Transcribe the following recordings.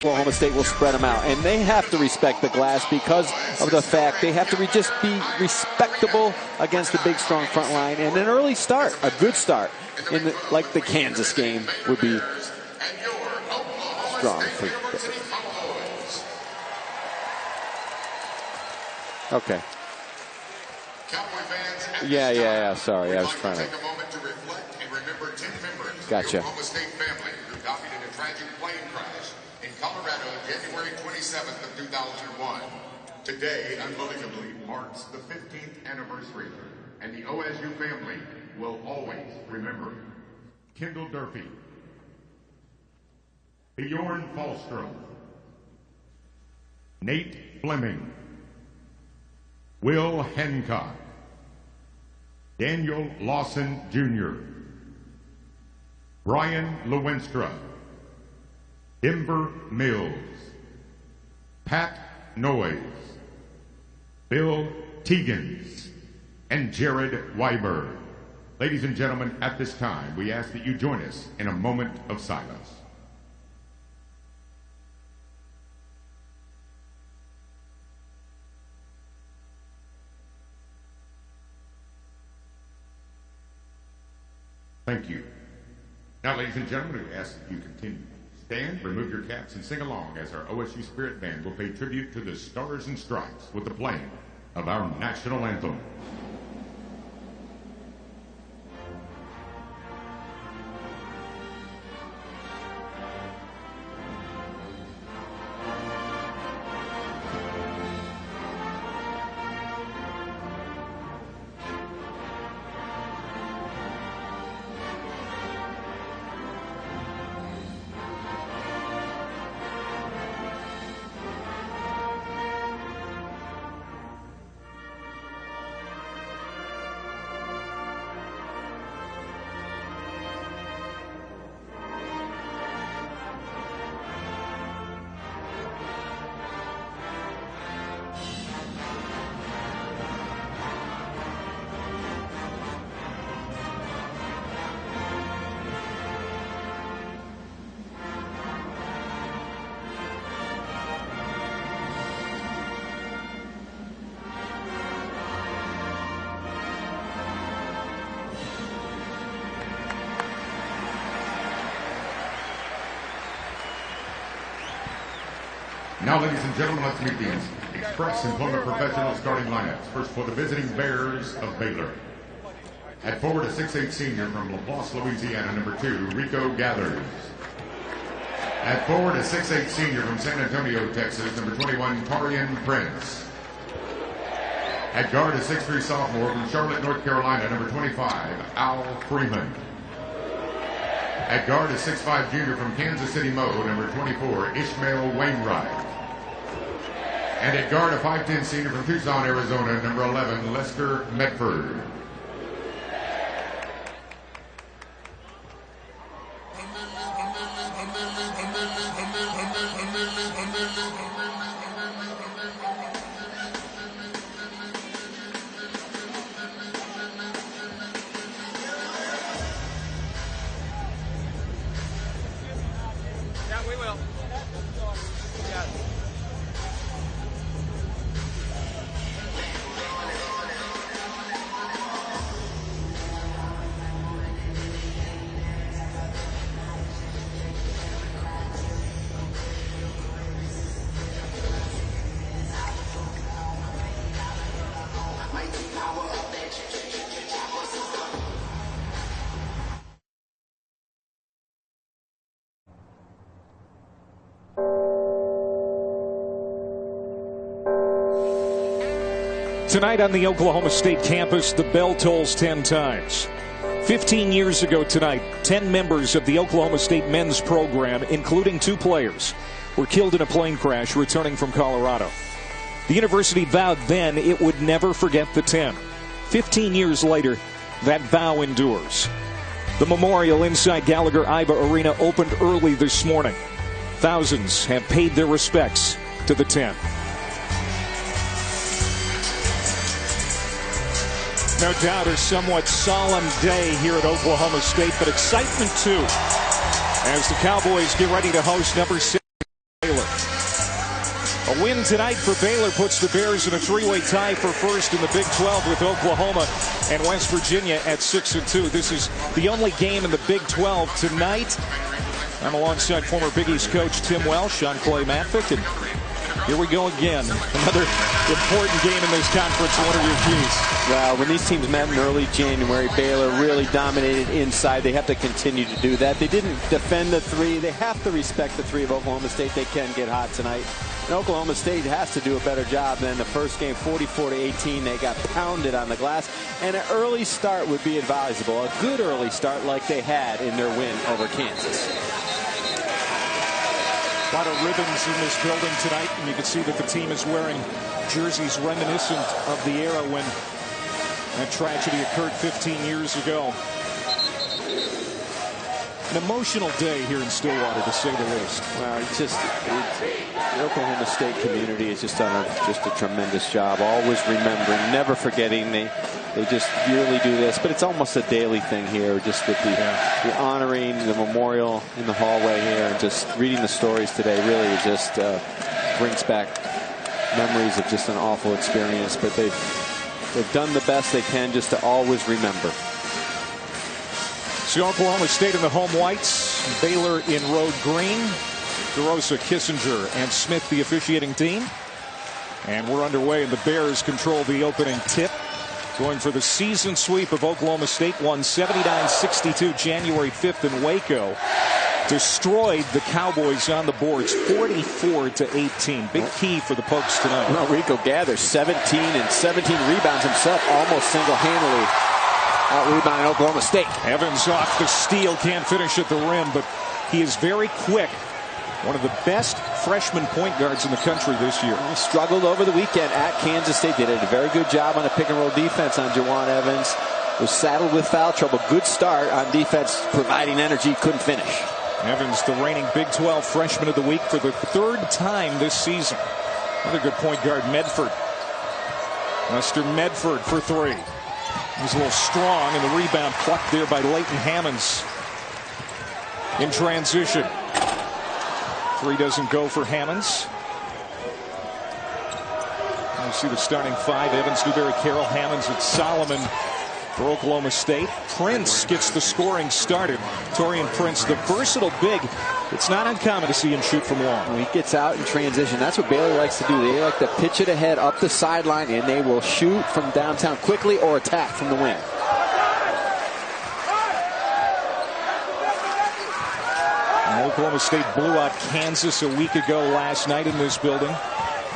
Oklahoma State will spread them out, and they have to respect the glass because of the fact they have to just be respectable against the big, strong front line. And an early start, a good start, like the Kansas game would be strong for. Okay. Yeah. Sorry, I was trying to. Gotcha. Colorado, January 27th of 2001. Today, unbelievably, marks the 15th anniversary, and the OSU family will always remember Kendall Durfee, Bjorn Falstrom, Nate Fleming, Will Hancock, Daniel Lawson Jr., Brian Lewenstra, Denver Mills, Pat Noyes, Bill Teagans, and Jared Weiberg. Ladies and gentlemen, at this time, we ask that you join us in a moment of silence. Thank you. Now, ladies and gentlemen, we ask that you continue. Stand, remove your caps, and sing along as our OSU Spirit Band will pay tribute to the Stars and Stripes with the playing of our national anthem. Now, ladies and gentlemen, let's meet the Express Employment Professional starting lineups. First for the visiting Bears of Baylor. At forward, a 6'8" senior from LaPlace, Louisiana, number 2, Rico Gathers. At forward, a 6'8" senior from San Antonio, Texas, number 21, Tarian Prince. At guard, a 6'3" sophomore from Charlotte, North Carolina, number 25, Al Freeman. At guard, a 6'5" junior from Kansas City, Mo, number 24, Ishmael Wainwright. And at guard, a 5'10" senior from Tucson, Arizona, number 11, Lester Medford. Yeah, we will. Yeah. Tonight on the Oklahoma State campus, the bell tolls 10 times. 15 years ago tonight, 10 members of the Oklahoma State men's program, including 2 players, were killed in a plane crash returning from Colorado. The university vowed then it would never forget the 10. 15 years later, that vow endures. The memorial inside Gallagher-Iba Arena opened early this morning. Thousands have paid their respects to the 10. No doubt a somewhat solemn day here at Oklahoma State, but excitement too as the Cowboys get ready to host number 6 Baylor. A win tonight for Baylor puts the Bears in a three-way tie for first in the Big 12 with Oklahoma and West Virginia at 6-2. This is the only game in the Big 12 tonight. I'm alongside former Big East coach Tim Welsh, I'm Clay Matvick, and here we go again. Another important game in this conference. What are your keys? Well, when these teams met in early January, Baylor really dominated inside. They have to continue to do that. They didn't defend the three. They have to respect the three of Oklahoma State. They can get hot tonight. And Oklahoma State has to do a better job than the first game, 44-18. They got pounded on the glass. And an early start would be advisable. A good early start like they had in their win over Kansas. A lot of ribbons in this building tonight, and you can see that the team is wearing jerseys reminiscent of the era when that tragedy occurred 15 years ago. An emotional day here in Stillwater, to say the least. Well, the Oklahoma State community has just done a tremendous job, always remembering, never forgetting. They just yearly do this, but it's almost a daily thing here, just with the honoring, the memorial in the hallway here, and just reading the stories today really just brings back memories of just an awful experience. But they've done the best they can just to always remember. So Oklahoma State in the home whites, Baylor in road green, DeRosa, Kissinger, and Smith the officiating team. And we're underway, and the Bears control the opening tip. Going for the season sweep of Oklahoma State, won 79-62 January 5th in Waco. Destroyed the Cowboys on the boards 44-18. Big key for the Pokes tonight. Well, Rico Gathers 17 and 17 rebounds himself, almost single-handedly out-rebounding Oklahoma State. Evans off the steal, can't finish at the rim, but he is very quick. One of the best freshman point guards in the country this year. He struggled over the weekend at Kansas State. Did a very good job on a pick-and-roll defense on Jawan Evans. Was saddled with foul trouble. Good start on defense, providing energy, couldn't finish. Evans, the reigning Big 12 Freshman of the Week for the third time this season. Another good point guard, Medford. Lester Medford for three. He's a little strong, and the rebound plucked there by Leighton Hammonds. In transition. Three doesn't go for Hammonds. You see the starting five: Evans, Newberry, Carroll, Hammonds, and Solomon for Oklahoma State. Prince gets the scoring started. Torian Prince, the versatile big. It's not uncommon to see him shoot from long. When he gets out in transition, that's what Baylor likes to do. They like to pitch it ahead up the sideline, and they will shoot from downtown quickly or attack from the wing. Oklahoma State blew out Kansas a week ago last night in this building,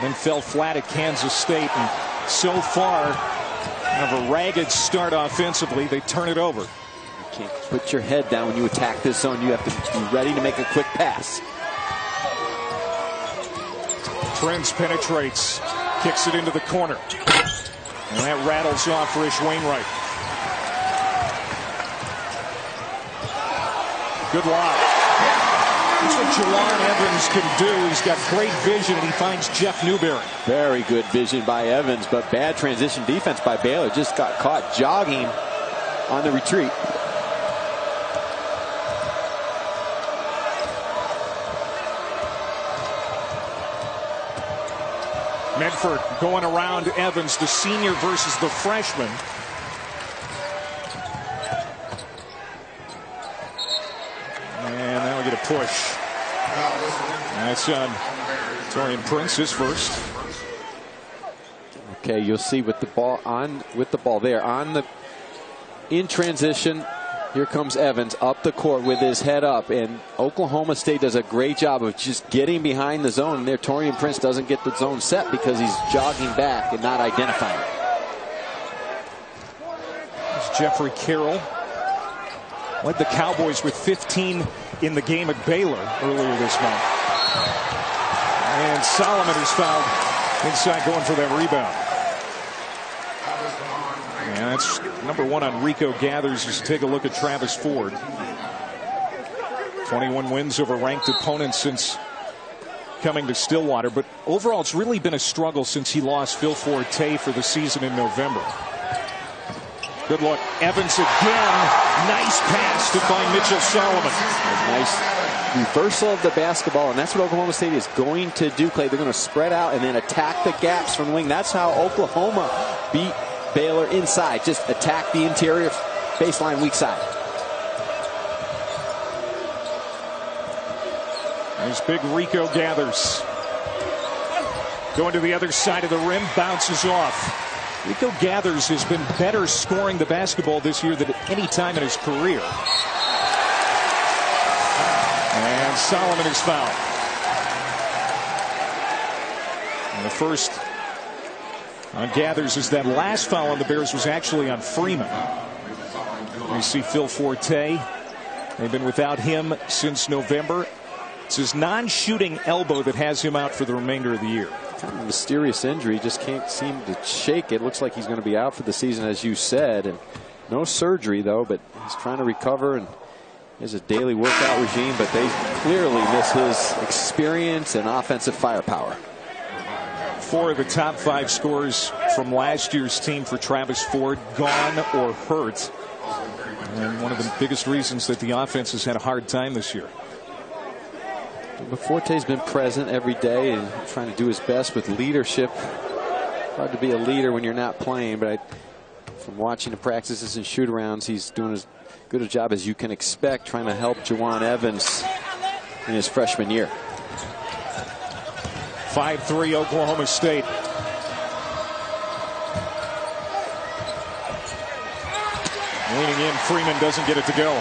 then fell flat at Kansas State, and so far have a ragged start offensively. They turn it over. You can't put your head down when you attack this zone. You have to be ready to make a quick pass. Prince penetrates, kicks it into the corner, and that rattles off Rich Wainwright. Good lob. That's what Jawan Evans can do. He's got great vision, and he finds Jeff Newberry. Very good vision by Evans, but bad transition defense by Baylor. Just got caught jogging on the retreat. Medford going around Evans, the senior versus the freshman. And now we get a push. That's on Torian Prince, his first. Okay, you'll see with the ball there in transition. Here comes Evans up the court with his head up, and Oklahoma State does a great job of just getting behind the zone. And there, Torian Prince doesn't get the zone set because he's jogging back and not identifying it. There's Jeffrey Carroll. Led the Cowboys with 15 in the game at Baylor earlier this month. And Solomon is fouled inside, going for that rebound. And that's number one on Rico Gathers. Just take a look at Travis Ford. 21 wins over ranked opponents since coming to Stillwater. But overall, it's really been a struggle since he lost Phil Forte for the season in November. Good look. Evans again. Nice pass to find Mitchell Solomon. reversal of the basketball, and that's what Oklahoma State is going to do, Clay. They're going to spread out and then attack the gaps from the wing. That's how Oklahoma beat Baylor inside. Just attack the interior baseline weak side. There's big Rico Gathers. Going to the other side of the rim, bounces off. Rico Gathers has been better scoring the basketball this year than at any time in his career. And Solomon is fouled. And the first on Gathers is that last foul on the Bears was actually on Freeman. You see Phil Forte. They've been without him since November. It's his non-shooting elbow that has him out for the remainder of the year. Kind of a mysterious injury. Just can't seem to shake it. Looks like he's going to be out for the season, as you said. And no surgery, though, but he's trying to recover. And there's a daily workout regime, but they clearly miss his experience and offensive firepower. 4 of the top 5 scorers from last year's team for Travis Ford gone or hurt. And one of the biggest reasons that the offense has had a hard time this year. But Forte's been present every day and trying to do his best with leadership. Hard to be a leader when you're not playing, but from watching the practices and shoot-arounds, he's doing as good a job as you can expect, trying to help Jawan Evans in his freshman year. 5-3 Oklahoma State. Leaning in, Freeman doesn't get it to go.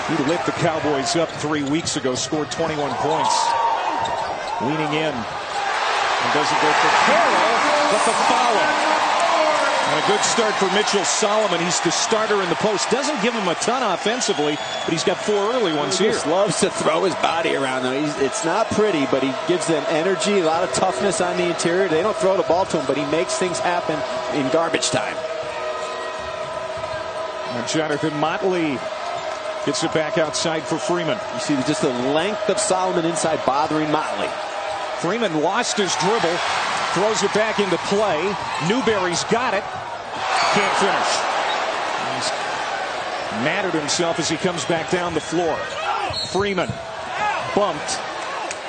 He lit the Cowboys up 3 weeks ago, scored 21 points. Leaning in, and doesn't go for Carroll, but the foul. And a good start for Mitchell Solomon. He's the starter in the post. Doesn't give him a ton offensively, but he's got 4 early ones here. He just loves to throw his body around, though. It's not pretty, but he gives them energy, a lot of toughness on the interior. They don't throw the ball to him, but he makes things happen in garbage time. And Jonathan Motley gets it back outside for Freeman. You see just the length of Solomon inside bothering Motley. Freeman lost his dribble, throws it back into play. Newberry's got it. Can't finish. He's mad at himself as he comes back down the floor. Freeman bumped,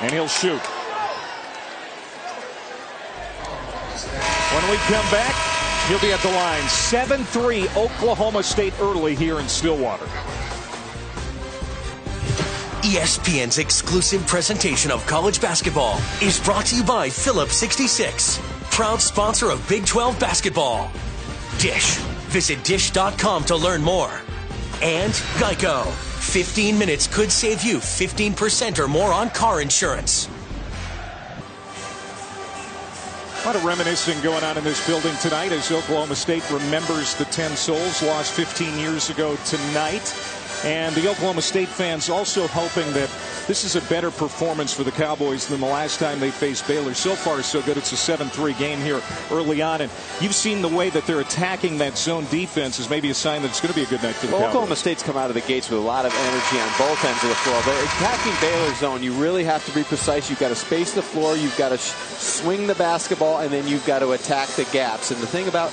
and he'll shoot. When we come back, he'll be at the line. 7-3 Oklahoma State early here in Stillwater. ESPN's exclusive presentation of college basketball is brought to you by Phillips 66, proud sponsor of Big 12 basketball. Dish. Visit dish.com to learn more. And Geico. 15 minutes could save you 15% or more on car insurance. A lot of reminiscing going on in this building tonight as Oklahoma State remembers the 10 souls lost 15 years ago tonight. And the Oklahoma State fans also hoping that this is a better performance for the Cowboys than the last time they faced Baylor. So far, so good. It's a 7-3 game here early on. And you've seen the way that they're attacking that zone defense is maybe a sign that it's going to be a good night for the Cowboys. Oklahoma State's come out of the gates with a lot of energy on both ends of the floor. But attacking Baylor's zone, you really have to be precise. You've got to space the floor. You've got to swing the basketball, and then you've got to attack the gaps. And the thing about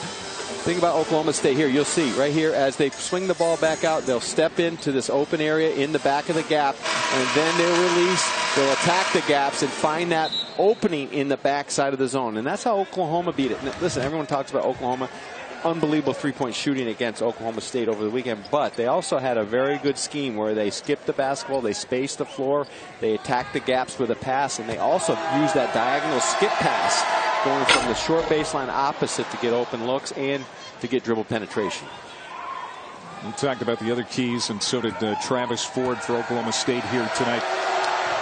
Oklahoma State here, you'll see right here as they swing the ball back out, they'll step into this open area in the back of the gap, and then they'll release, they'll attack the gaps and find that opening in the back side of the zone. And that's how Oklahoma beat it. Now, listen, everyone talks about Oklahoma. Unbelievable three-point shooting against Oklahoma State over the weekend, but they also had a very good scheme where they skipped the basketball, they spaced the floor, they attacked the gaps with a pass, and they also used that diagonal skip pass going from the short baseline opposite to get open looks and to get dribble penetration. We talked about the other keys, and so did Travis Ford for Oklahoma State here tonight.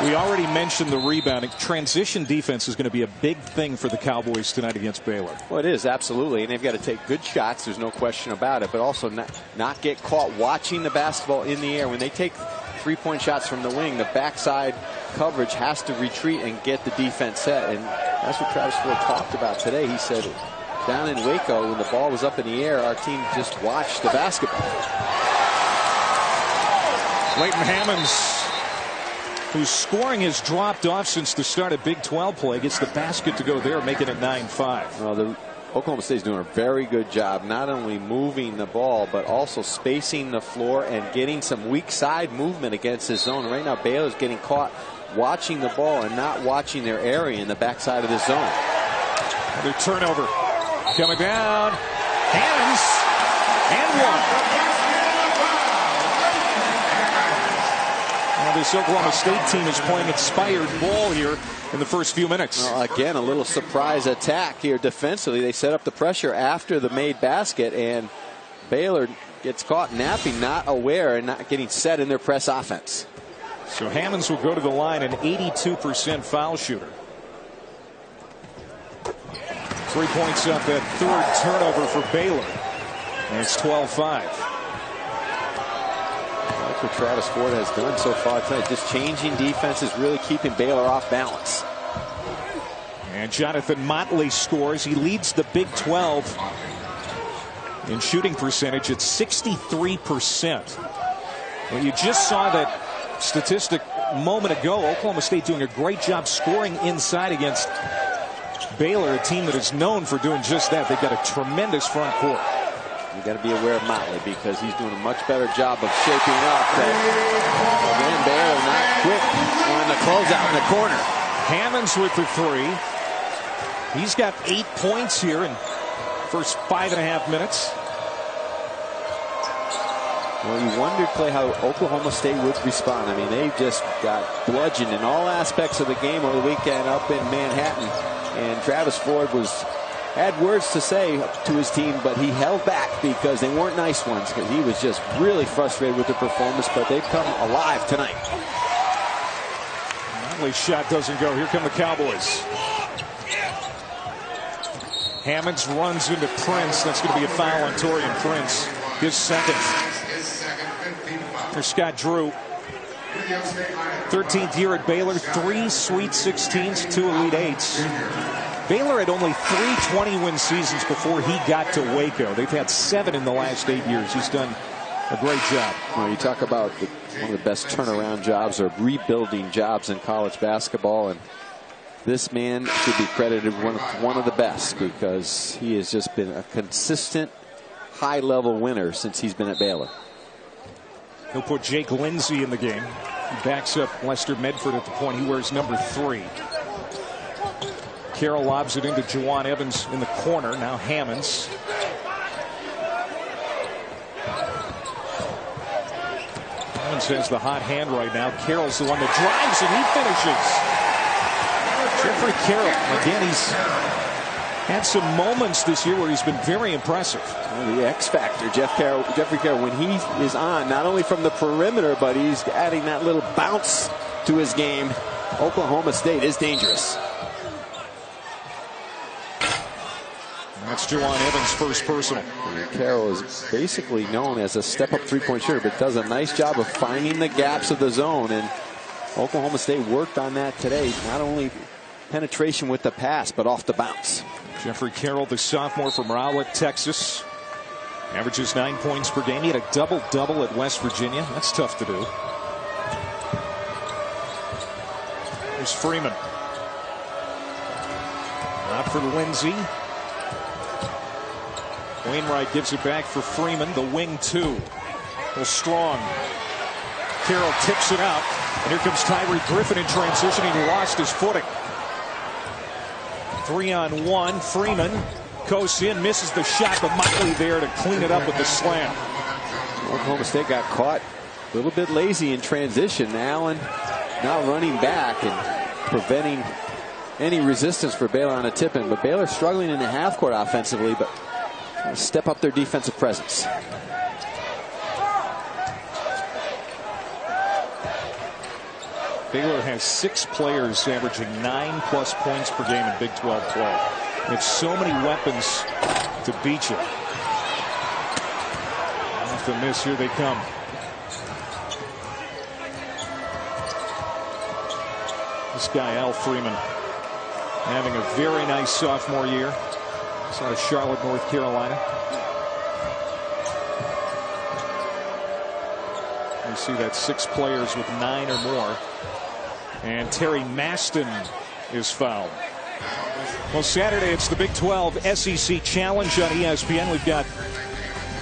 We already mentioned the rebounding. Transition defense is going to be a big thing for the Cowboys tonight against Baylor. Well, it is, absolutely. And they've got to take good shots. There's no question about it. But also not get caught watching the basketball in the air. When they take three-point shots from the wing, the backside coverage has to retreat and get the defense set. And that's what Travis Ford talked about today. He said down in Waco, when the ball was up in the air, our team just watched the basketball. Leighton Hammonds, whose scoring has dropped off since the start of Big 12 play, gets the basket to go there, making it 9-5. Well, the Oklahoma State's doing a very good job not only moving the ball but also spacing the floor and getting some weak side movement against this zone. Right now Baylor's getting caught watching the ball and not watching their area in the backside of the zone. Another turnover coming down. Hands and one. Well, this Oklahoma State team is playing inspired ball here in the first few minutes. Well, again, a little surprise attack here defensively. They set up the pressure after the made basket, and Baylor gets caught napping, not aware and not getting set in their press offense. So Hammonds will go to the line, an 82% foul shooter. 3 points up that third turnover for Baylor. And it's 12-5. Like what Travis Ford has done so far tonight, just changing defenses, really keeping Baylor off balance. And Jonathan Motley scores. He leads the Big 12 in shooting percentage at 63%. Well, you just saw that statistic a moment ago. Oklahoma State doing a great job scoring inside against Baylor, a team that is known for doing just that. They've got a tremendous front court. You got to be aware of Motley because he's doing a much better job of shaping up. Again, Baylor not quick on the closeout in the corner. Hammonds with the three. He's got 8 points here in first 5.5 minutes. Well, you wondered, Clay, how Oklahoma State would respond. I mean, they just got bludgeoned in all aspects of the game over the weekend up in Manhattan. And Travis Ford had words to say to his team, but he held back because they weren't nice ones. Because he was just really frustrated with the performance, but they've come alive tonight. Motley's shot doesn't go. Here come the Cowboys. Hammonds runs into Prince. That's going to be a foul on Torian Prince. His second. There's Scott Drew. 13th year at Baylor. 3 Sweet 16s, 2 Elite 8s. Baylor had only 3 20-win seasons before he got to Waco. They've had 7 in the last 8 years. He's done a great job. Well, you talk about one of the best turnaround jobs or rebuilding jobs in college basketball, and this man should be credited one of the best because he has just been a consistent high-level winner since he's been at Baylor. He'll put Jake Lindsey in the game. He backs up Lester Medford at the point. He wears number 3. Carroll lobs it into Juwan Evans in the corner. Now Hammonds. Hammonds has the hot hand right now. Carroll's the one that drives and he finishes. Jeffrey Carroll. Again, he's had some moments this year where he's been very impressive. Well, the X factor, Jeffrey Carroll, when he is on, not only from the perimeter, but he's adding that little bounce to his game. Oklahoma State is dangerous. That's Juwan Evans' first personal. Carroll is basically known as a step-up three-point shooter, but does a nice job of finding the gaps of the zone. And Oklahoma State worked on that today. Not only penetration with the pass, but off the bounce. Jeffrey Carroll, the sophomore from Rowlett, Texas. Averages 9 points per game. He had a double-double at West Virginia. That's tough to do. Here's Freeman. Not for Lindsey. Wainwright gives it back for Freeman, the wing 2. Well, strong. Carroll tips it out. And here comes Tyree Griffin in transition. He lost his footing. 3-on-1. Freeman coasts in, misses the shot, but Motley there to clean it up with the slam. Oklahoma State got caught a little bit lazy in transition. Allen now running back and preventing any resistance for Baylor on a tip-in. But Baylor struggling in the half court offensively, but step up their defensive presence. Baylor has 6 players averaging 9+ points per game in Big 12 play. They have so many weapons to beat you. Off the miss, here they come. This guy, Al Freeman, having a very nice sophomore year. He's out of Charlotte, North Carolina. You see that 6 players with 9 or more. And Terry Maston is fouled. Well, Saturday it's the Big 12 SEC Challenge on ESPN. We've got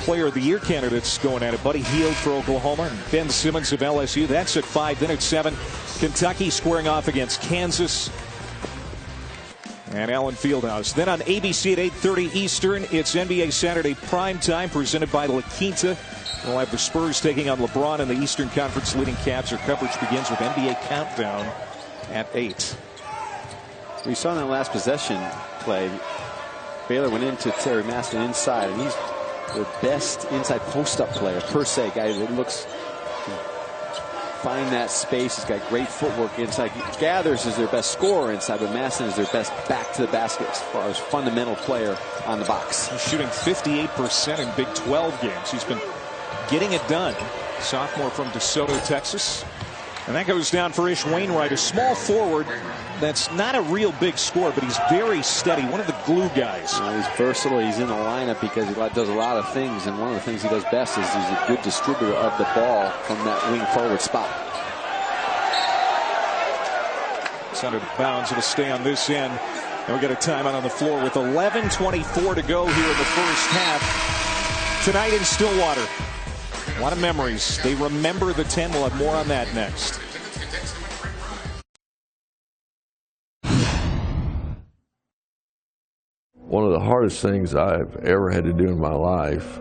Player of the Year candidates going at it. Buddy Hield for Oklahoma and Ben Simmons of LSU. That's at 5. Then at 7, Kentucky squaring off against Kansas and Allen Fieldhouse. Then on ABC at 8:30 Eastern, it's NBA Saturday Prime Time presented by La Quinta. We'll have the Spurs taking on LeBron and the Eastern Conference leading Cavs. Our coverage begins with NBA Countdown at 8. We saw in that last possession play, Baylor went into Terry Maston inside, and he's the best inside post-up player per se. Guy that looks find that space. He's got great footwork inside. Gathers is their best scorer inside, but Maston is their best back to the basket as far as fundamental player on the box. He's shooting 58% in Big 12 games. He's been getting it done. Sophomore from DeSoto, Texas. And that goes down for Ish Wainwright, a small forward that's not a real big scorer, but he's very steady. One of the glue guys. He's versatile. He's in the lineup because he does a lot of things, and one of the things he does best is he's a good distributor of the ball from that wing forward spot. It's out of bounds. It'll stay on this end. And we get a timeout on the floor with 11:24 to go here in the first half. Tonight in Stillwater. A lot of memories. They remember the 10. We'll have more on that next. One of the hardest things I've ever had to do in my life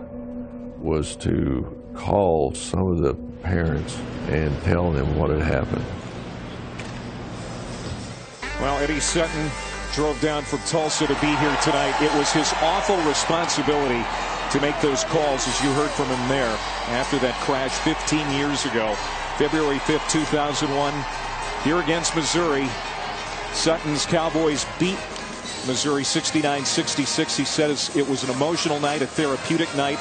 was to call some of the parents and tell them what had happened. Well, Eddie Sutton drove down from Tulsa to be here tonight. It was his awful responsibility to make those calls, as you heard from him there, after that crash 15 years ago. February 5th, 2001, here against Missouri. Sutton's Cowboys beat Missouri 69-66. He says it was an emotional night, a therapeutic night.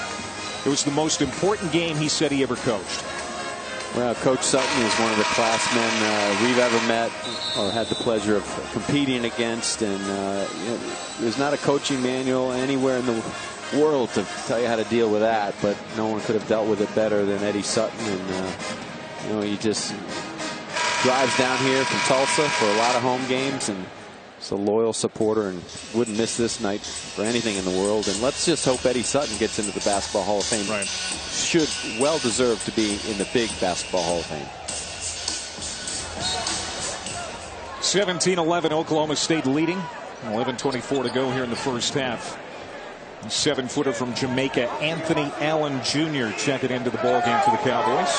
It was the most important game he said he ever coached. Well, Coach Sutton is one of the classmen we've ever met or had the pleasure of competing against. And there's not a coaching manual anywhere in the world to tell you how to deal with that, but no one could have dealt with it better than Eddie Sutton. And he just drives down here from Tulsa for a lot of home games, and is a loyal supporter and wouldn't miss this night for anything in the world. And let's just hope Eddie Sutton gets into the Basketball Hall of Fame. Right. Should well deserve to be in the big Basketball Hall of Fame. 17-11 Oklahoma State leading. 11:24 to go here in the first half. 7-footer from Jamaica, Anthony Allen Jr. checking into the ballgame for the Cowboys.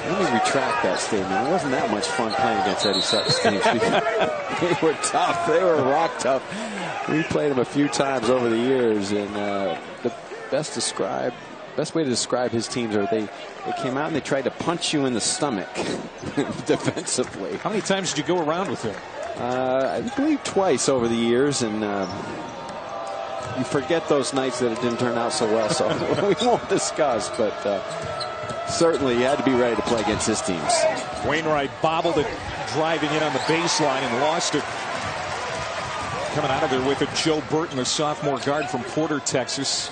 Let me retract that statement. It wasn't that much fun playing against Eddie Sutton's teams. They were tough. They were rock tough. We played them a few times over the years, and the best way to describe his teams are they came out and they tried to punch you in the stomach defensively. How many times did you go around with him? I believe twice over the years, and you forget those nights that it didn't turn out so well, so we won't discuss, but certainly you had to be ready to play against his teams. Wainwright bobbled it, driving in on the baseline, and lost it. Coming out of there with it, Joe Burton, a sophomore guard from Porter, Texas.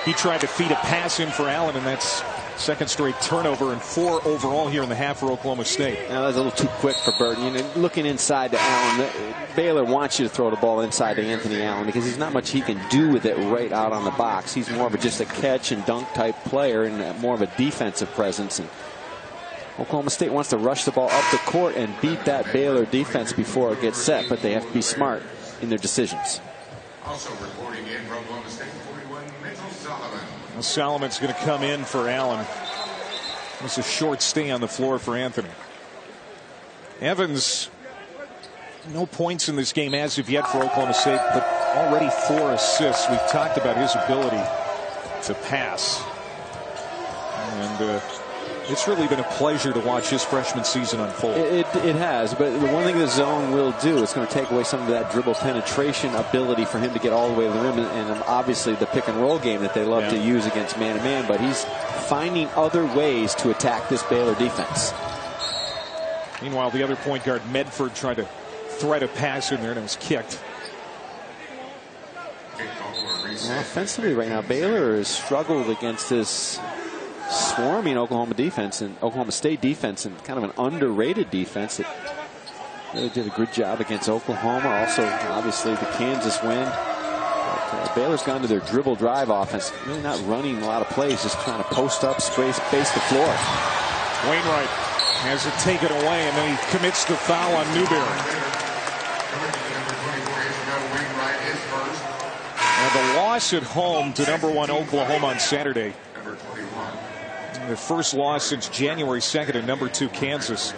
He tried to feed a pass in for Allen, and that's second straight turnover and 4 overall here in the half for Oklahoma State. Now that's a little too quick for Burton. Looking inside to Allen, Baylor wants you to throw the ball inside to Anthony Allen because there's not much he can do with it right out on the box. He's more of just a catch and dunk type player and more of a defensive presence. And Oklahoma State wants to rush the ball up the court and beat that Baylor defense before it gets set, but they have to be smart in their decisions. Also reporting in from Oklahoma State, 41, Mitchell Solomon. Well, Solomon's going to come in for Allen. It's a short stay on the floor for Anthony. Evans, no points in this game as of yet for Oklahoma State, but already 4 assists. We've talked about his ability to pass. And it's really been a pleasure to watch his freshman season unfold. It has, but the one thing the zone will do, it's going to take away some of that dribble penetration ability for him to get all the way to the rim, and obviously the pick and roll game that they love to use against man-to-man, but he's finding other ways to attack this Baylor defense. Meanwhile, the other point guard, Medford, tried to thread a pass in there, and it was kicked. Well, offensively right now, Baylor has struggled against this swarming Oklahoma defense and Oklahoma State defense, and kind of an underrated defense that Really did a good job against Oklahoma. Also, obviously, the Kansas win. But, Baylor's gone to their dribble drive offense. Really not running a lot of plays, just trying to post up, space the floor. Wainwright has it taken away, and then he commits the foul on Newberry. And the loss at home to #1 Oklahoma on Saturday. The first loss since January 2nd to #2 Kansas.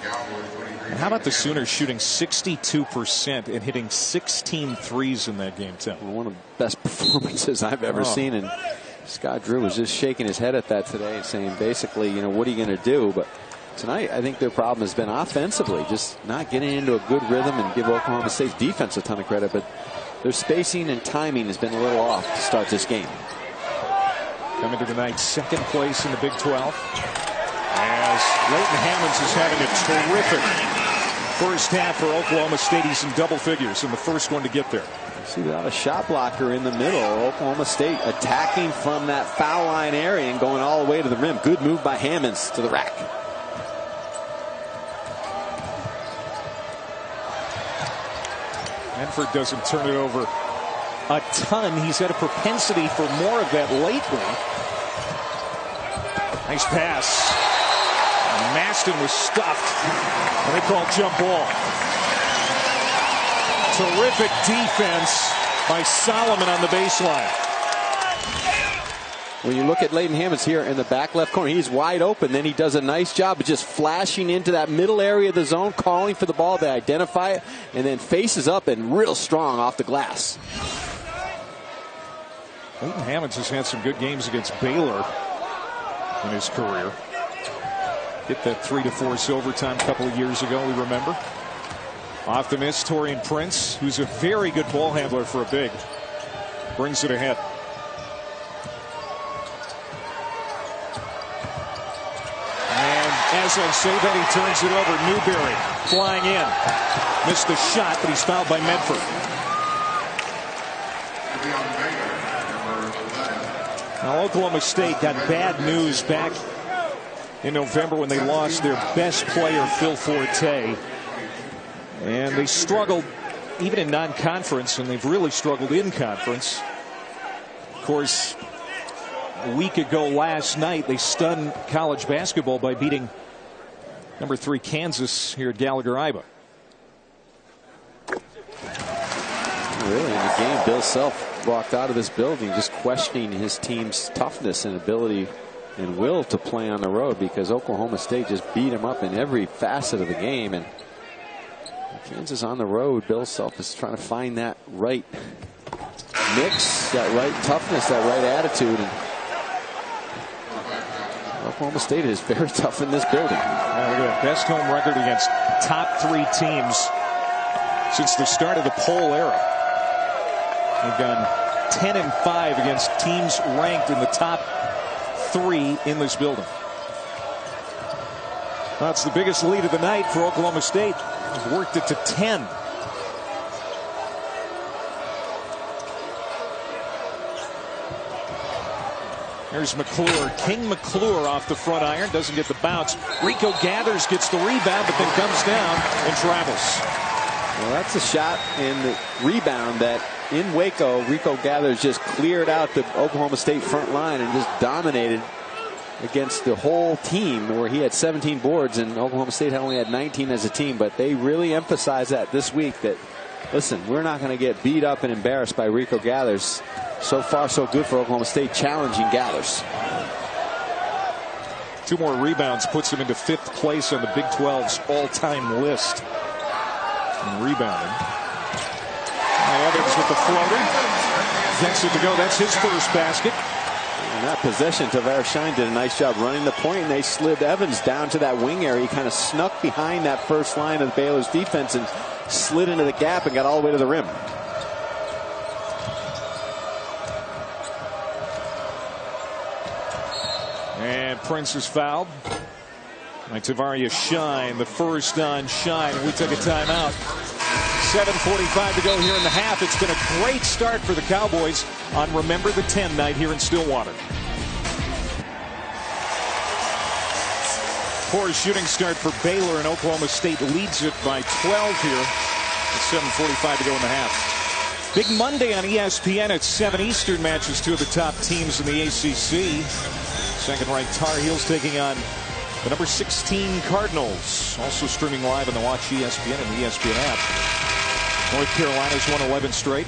And how about the Sooners shooting 62% and hitting 16 threes in that game, Tim? One of the best performances I've ever seen. And Scott Drew was just shaking his head at that today, saying basically, you know, what are you going to do? But tonight, I think their problem has been offensively, just not getting into a good rhythm, and give Oklahoma State's defense a ton of credit. But their spacing and timing has been a little off to start this game. Coming to the night, second place in the Big 12. As Leighton Hammonds is having a terrific first half for Oklahoma State. He's in double figures and the first one to get there. See, without a shot blocker in the middle, Oklahoma State attacking from that foul line area and going all the way to the rim. Good move by Hammonds to the rack. Menford doesn't turn it over a ton. He's had a propensity for more of that lately. Nice pass. Maston was stuffed, and they call jump ball. Terrific defense by Solomon on the baseline. When you look at Leighton Hammonds here in the back left corner, he's wide open. Then he does a nice job of just flashing into that middle area of the zone, calling for the ball. They identify it, and then faces up and real strong off the glass. Leighton Hammonds has had some good games against Baylor in his career. Hit that 3-4 overtime a couple of years ago, we remember. Off the miss, Taurean Prince, who's a very good ball handler for a big, brings it ahead. And as I say that, he turns it over. Newberry flying in. Missed the shot, but he's fouled by Medford. Now, Oklahoma State got bad news back in November when they lost their best player, Phil Forte. And they struggled even in non-conference, and they've really struggled in conference. Of course, a week ago last night, they stunned college basketball by beating #3 Kansas here at Gallagher-Iba. Really, in the game, Bill Self walked out of this building just questioning his team's toughness and ability and will to play on the road, because Oklahoma State just beat him up in every facet of the game. And Kansas on the road, Bill Self is trying to find that right mix, that right toughness, that right attitude. And Oklahoma State is very tough in this building. Yeah, look at that. Best home record against top 3 teams since the start of the poll era. They've gone 10-5 against teams ranked in the top 3 in this building. That's the biggest lead of the night for Oklahoma State. They've worked it to 10. There's McClure. King McClure off the front iron. Doesn't get the bounce. Rico Gathers gets the rebound, but then comes down and travels. Well, that's a shot and the rebound that in Waco, Rico Gathers just cleared out the Oklahoma State front line and just dominated against the whole team, where he had 17 boards and Oklahoma State only had 19 as a team. But they really emphasized that this week, that, listen, we're not going to get beat up and embarrassed by Rico Gathers. So far, so good for Oklahoma State, challenging Gathers. 2 more rebounds puts him into 5th place on the Big 12's all-time list in rebounding. Evans with the floater. Gets it to go. That's his first basket. In that possession, Tavares Shine did a nice job running the point, and they slid Evans down to that wing area. He kind of snuck behind that first line of Baylor's defense and slid into the gap and got all the way to the rim. And Prince is fouled by Tavares Shine. The first on Shine. We took a timeout. 7:45 to go here in the half. It's been a great start for the Cowboys on Remember the 10 night here in Stillwater. Poor shooting start for Baylor, and Oklahoma State leads it by 12 here. With 7:45 to go in the half. Big Monday on ESPN at 7 Eastern matches two of the top teams in the ACC. Second-ranked Tar Heels taking on the number 16 Cardinals. Also streaming live on the Watch ESPN and the ESPN app. North Carolina's won 11 straight.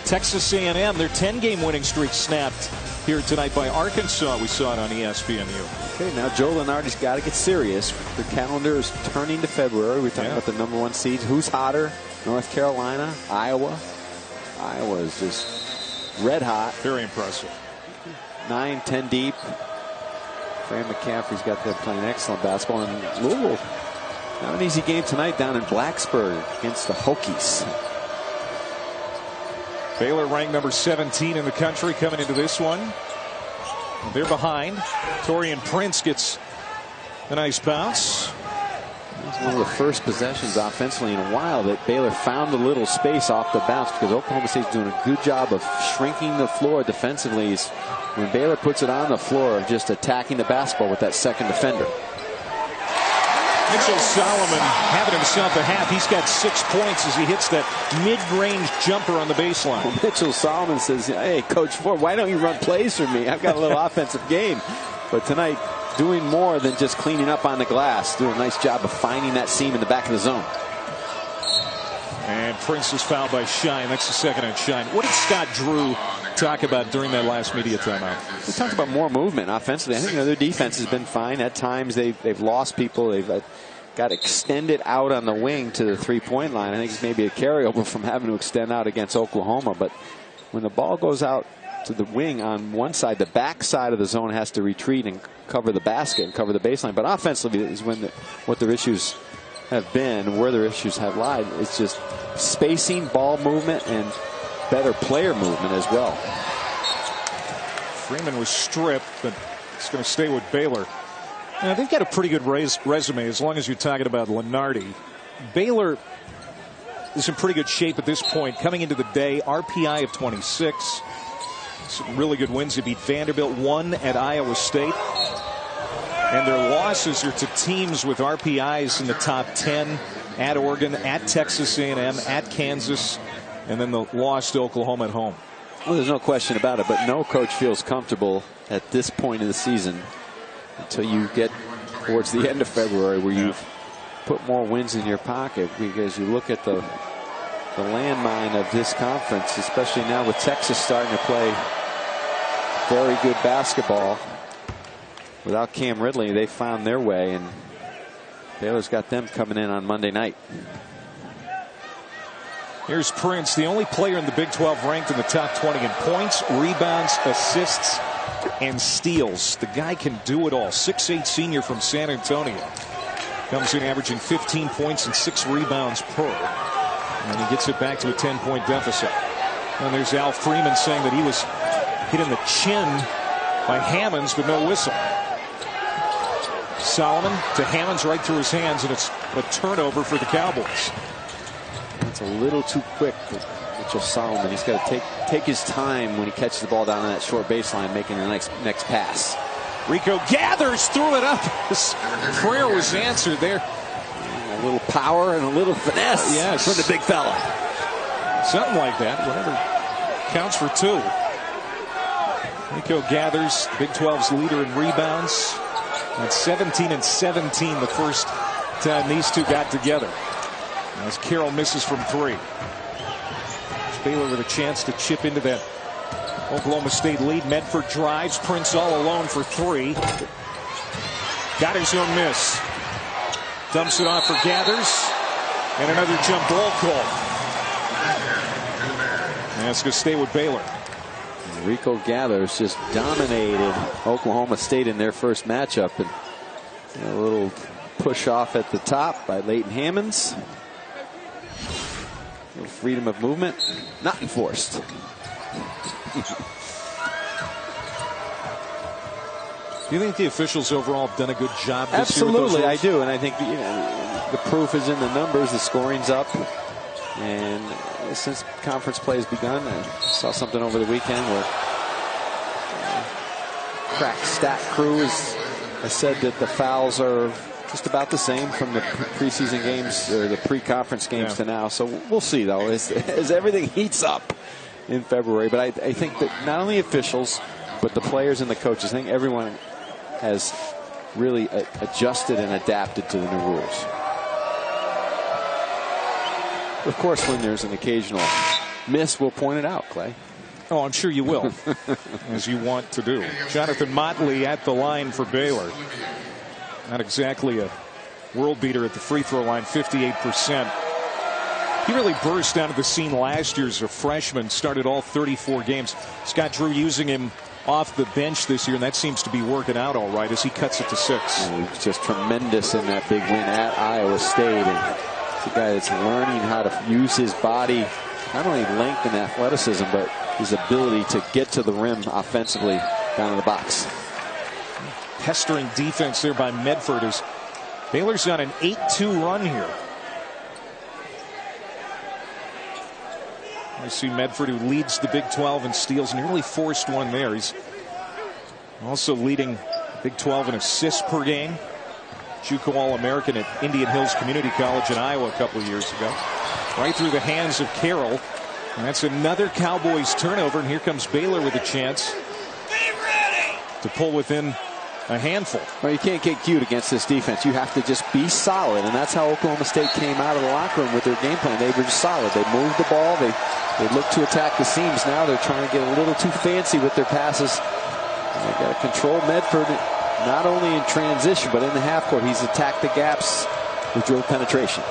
Texas A&M, their 10-game winning streak snapped here tonight by Arkansas. We saw it on ESPNU. Okay, now Joe Lunardi's got to get serious. The calendar is turning to February. We're talking about the number 1 seeds. Who's hotter? North Carolina, Iowa. Iowa is just red hot. Very impressive. 9-10 deep. Fran McCaffrey's got them playing excellent basketball. And Louisville, not an easy game tonight down in Blacksburg against the Hokies. Baylor ranked number 17 in the country coming into this one. They're behind. Torian Prince gets a nice bounce. It's one of the first possessions offensively in a while that Baylor found a little space off the bounce, because Oklahoma State's doing a good job of shrinking the floor defensively. When Baylor puts it on the floor, of just attacking the basketball with that second defender. Mitchell Solomon having himself a half. He's got 6 points as he hits that mid-range jumper on the baseline. Well, Mitchell Solomon says, hey, Coach Ford, why don't you run plays for me? I've got a little offensive game. But tonight, doing more than just cleaning up on the glass. Doing a nice job of finding that seam in the back of the zone. And Prince is fouled by Shine. That's the second on Shine. What did Scott Drew talk about during that last media timeout? He talked about more movement offensively. I think their defense has been fine. At times they've lost people. They've got extended out on the wing to the three-point line. I think it's maybe a carryover from having to extend out against Oklahoma. But when the ball goes out to the wing on one side, the back side of the zone has to retreat and cover the basket and cover the baseline. But offensively is when what their issues have been, where their issues have lied. It's just spacing, ball movement, and better player movement as well. Freeman was stripped, but it's going to stay with Baylor. Now, they've got a pretty good resume as long as you're talking about Lunardi. Baylor is in pretty good shape at this point. Coming into the day, RPI of 26. Some really good wins. They beat Vanderbilt, won at Iowa State. And their losses are to teams with RPIs in the top 10, at Oregon, at Texas A&M, at Kansas, and then the loss to Oklahoma at home. Well, there's no question about it, but no coach feels comfortable at this point of the season until you get towards the end of February, where you've put more wins in your pocket, because you look at the landmine of this conference, especially now with Texas starting to play very good basketball. Without Cam Ridley, they found their way, and Baylor's got them coming in on Monday night. Here's Prince, the only player in the Big 12 ranked in the top 20 in points, rebounds, assists, and steals. The guy can do it all. 6'8" senior from San Antonio. Comes in averaging 15 points and 6 rebounds per. And he gets it back to a 10-point deficit. And there's Al Freeman saying that he was hit in the chin by Hammonds with no whistle. Solomon to Hammonds right through his hands, and it's a turnover for the Cowboys. That's a little too quick for Mitchell Solomon. He's got to take his time when he catches the ball down on that short baseline, making the next pass. Rico gathers, threw it up. His prayer was answered there. A little power and a little finesse, yes, for the big fella. Something like that. Whatever counts for 2. Rico gathers, Big 12's leader in rebounds. And 17 and 17 the first time these two got together. As Carroll misses from 3. Baylor with a chance to chip into that Oklahoma State lead. Medford drives. Prince all alone for 3. Got his own miss. Dumps it off for Gathers. And another jump ball call. And that's going to stay with Baylor. Rico Gathers just dominated Oklahoma State in their first matchup. And a little push off at the top by Leighton Hammonds. A little freedom of movement, not enforced. Do you think the officials overall have done a good job this Absolutely, year with those rules? I do. And I think the proof is in the numbers. The scoring's up. And since conference play has begun, I saw something over the weekend where crack stat crew is I said that the fouls are just about the same from the preseason games or the pre-conference games to now. So we'll see, though, as everything heats up in February. But I think that not only officials, but the players and the coaches, I think everyone has really adjusted and adapted to the new rules. Of course, when there's an occasional miss, we'll point it out, Clay. Oh, I'm sure you will, as you want to do. Jonathan Motley at the line for Baylor. Not exactly a world beater at the free throw line, 58%. He really burst onto the scene last year as a freshman, started all 34 games. Scott Drew using him off the bench this year, and that seems to be working out all right as he cuts it to 6. He was just tremendous in that big win at Iowa State. And it's a guy that's learning how to use his body, not only length and athleticism, but his ability to get to the rim offensively down in the box. Pestering defense there by Medford as Baylor's on an 8-2 run here. I see Medford, who leads the Big 12 in steals, nearly forced one there. He's also leading Big 12 in assists per game. JUCO All-American at Indian Hills Community College in Iowa a couple of years ago. Right through the hands of Carroll. And that's another Cowboys turnover, and here comes Baylor with a chance to pull within a handful. Well, you can't get cute against this defense. You have to just be solid, and that's how Oklahoma State came out of the locker room with their game plan. They were just solid. They moved the ball. They looked to attack the seams. Now they're trying to get a little too fancy with their passes. And they got to control Medford, not only in transition, but in the half court. He's attacked the gaps with dribble penetration.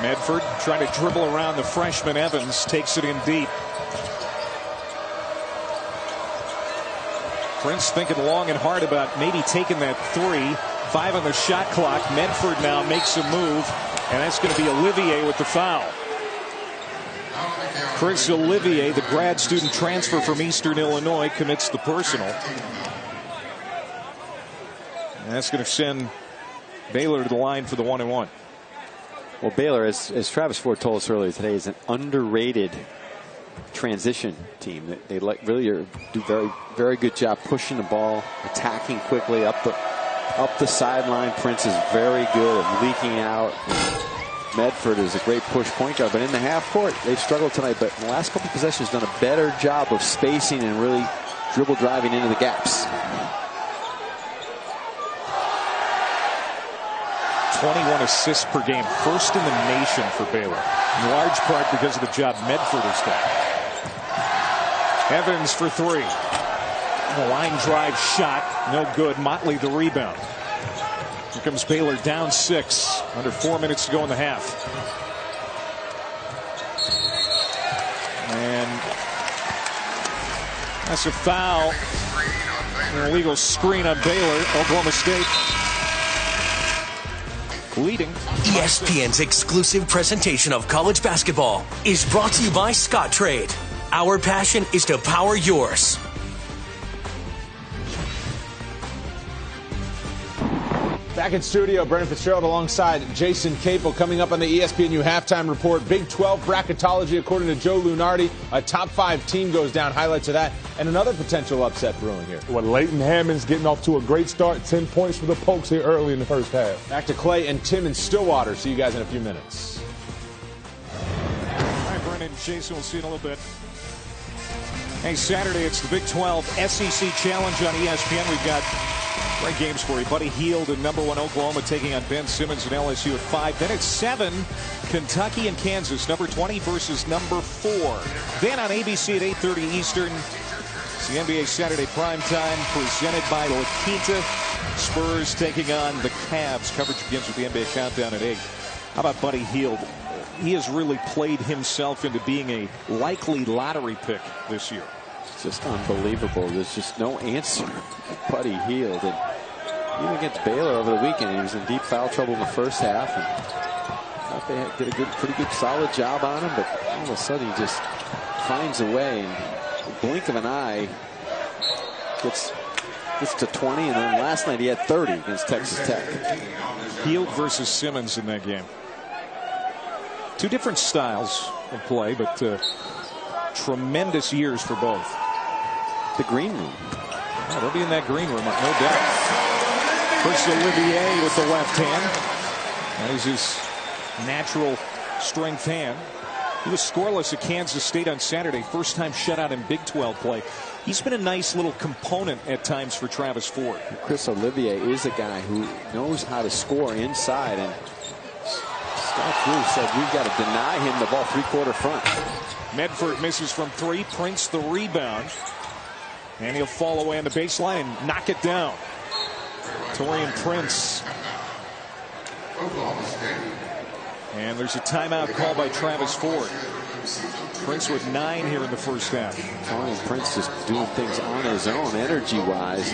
Medford trying to dribble around the freshman Evans, takes it in deep. Prince thinking long and hard about maybe taking that 3. 5 on the shot clock. Medford now makes a move, and that's going to be Olivier with the foul. Chris Olivier, the grad student transfer from Eastern Illinois, commits the personal. And that's going to send Baylor to the line for the 1-and-1. Well, Baylor, as Travis Ford told us earlier today, is an underrated transition team. They really do very good job pushing the ball, attacking quickly up the sideline. Prince is very good at leaking out. Medford is a great push point guard, but in the half court they've struggled tonight. But in the last couple of possessions, done a better job of spacing and really dribble driving into the gaps. 21 assists per game, first in the nation for Baylor, in large part because of the job Medford has done. Evans for 3. A line drive shot, no good. Motley the rebound. Here comes Baylor down 6, under 4 minutes to go in the half. And that's a foul. An illegal screen on Baylor. Oklahoma State leading. ESPN's exclusive presentation of college basketball is brought to you by Scottrade. Our passion is to power yours. Back in studio, Brendan Fitzgerald alongside Jason Capel. Coming up on the ESPNU halftime report, Big 12 bracketology according to Joe Lunardi. A top 5 team goes down. Highlights of that. And another potential upset brewing here. Well, Leighton Hammond's getting off to a great start. 10 points for the Pokes here early in the first half. Back to Clay and Tim in Stillwater. See you guys in a few minutes. All right, Brendan and Jason, we'll see you in a little bit. Hey, Saturday, it's the Big 12 SEC Challenge on ESPN. We've got great games for you. Buddy Hield and #1 Oklahoma taking on Ben Simmons and LSU at 5. Then at 7, Kentucky and Kansas, number 20 versus number 4. Then on ABC at 8:30 Eastern, it's the NBA Saturday primetime presented by La Quinta. Spurs taking on the Cavs. Coverage begins with the NBA Countdown at 8. How about Buddy Hield? He has really played himself into being a likely lottery pick this year. It's just unbelievable. There's just no answer. Buddy Hield. And even against Baylor over the weekend, he was in deep foul trouble in the first half. And I thought they did a pretty good, solid job on him. But all of a sudden, he just finds a way. And the blink of an eye, gets to 20. And then last night, he had 30 against Texas Tech. Hield versus Simmons in that game. Two different styles of play, but tremendous years for both. the green room. Yeah, they'll be in that green room, no doubt. Chris Olivier with the left hand. That is his natural strength hand. He was scoreless at Kansas State on Saturday. First time shutout in Big 12 play. He's been a nice little component at times for Travis Ford. Chris Olivier is a guy who knows how to score inside, and Scott Drew said we've got to deny him the ball three-quarter front. Medford misses from 3. Prince the rebound. And he'll fall away on the baseline and knock it down. Torian Prince. And there's a timeout called by Travis Ford. Prince with 9 here in the first half. Torian Prince just doing things on his own energy-wise.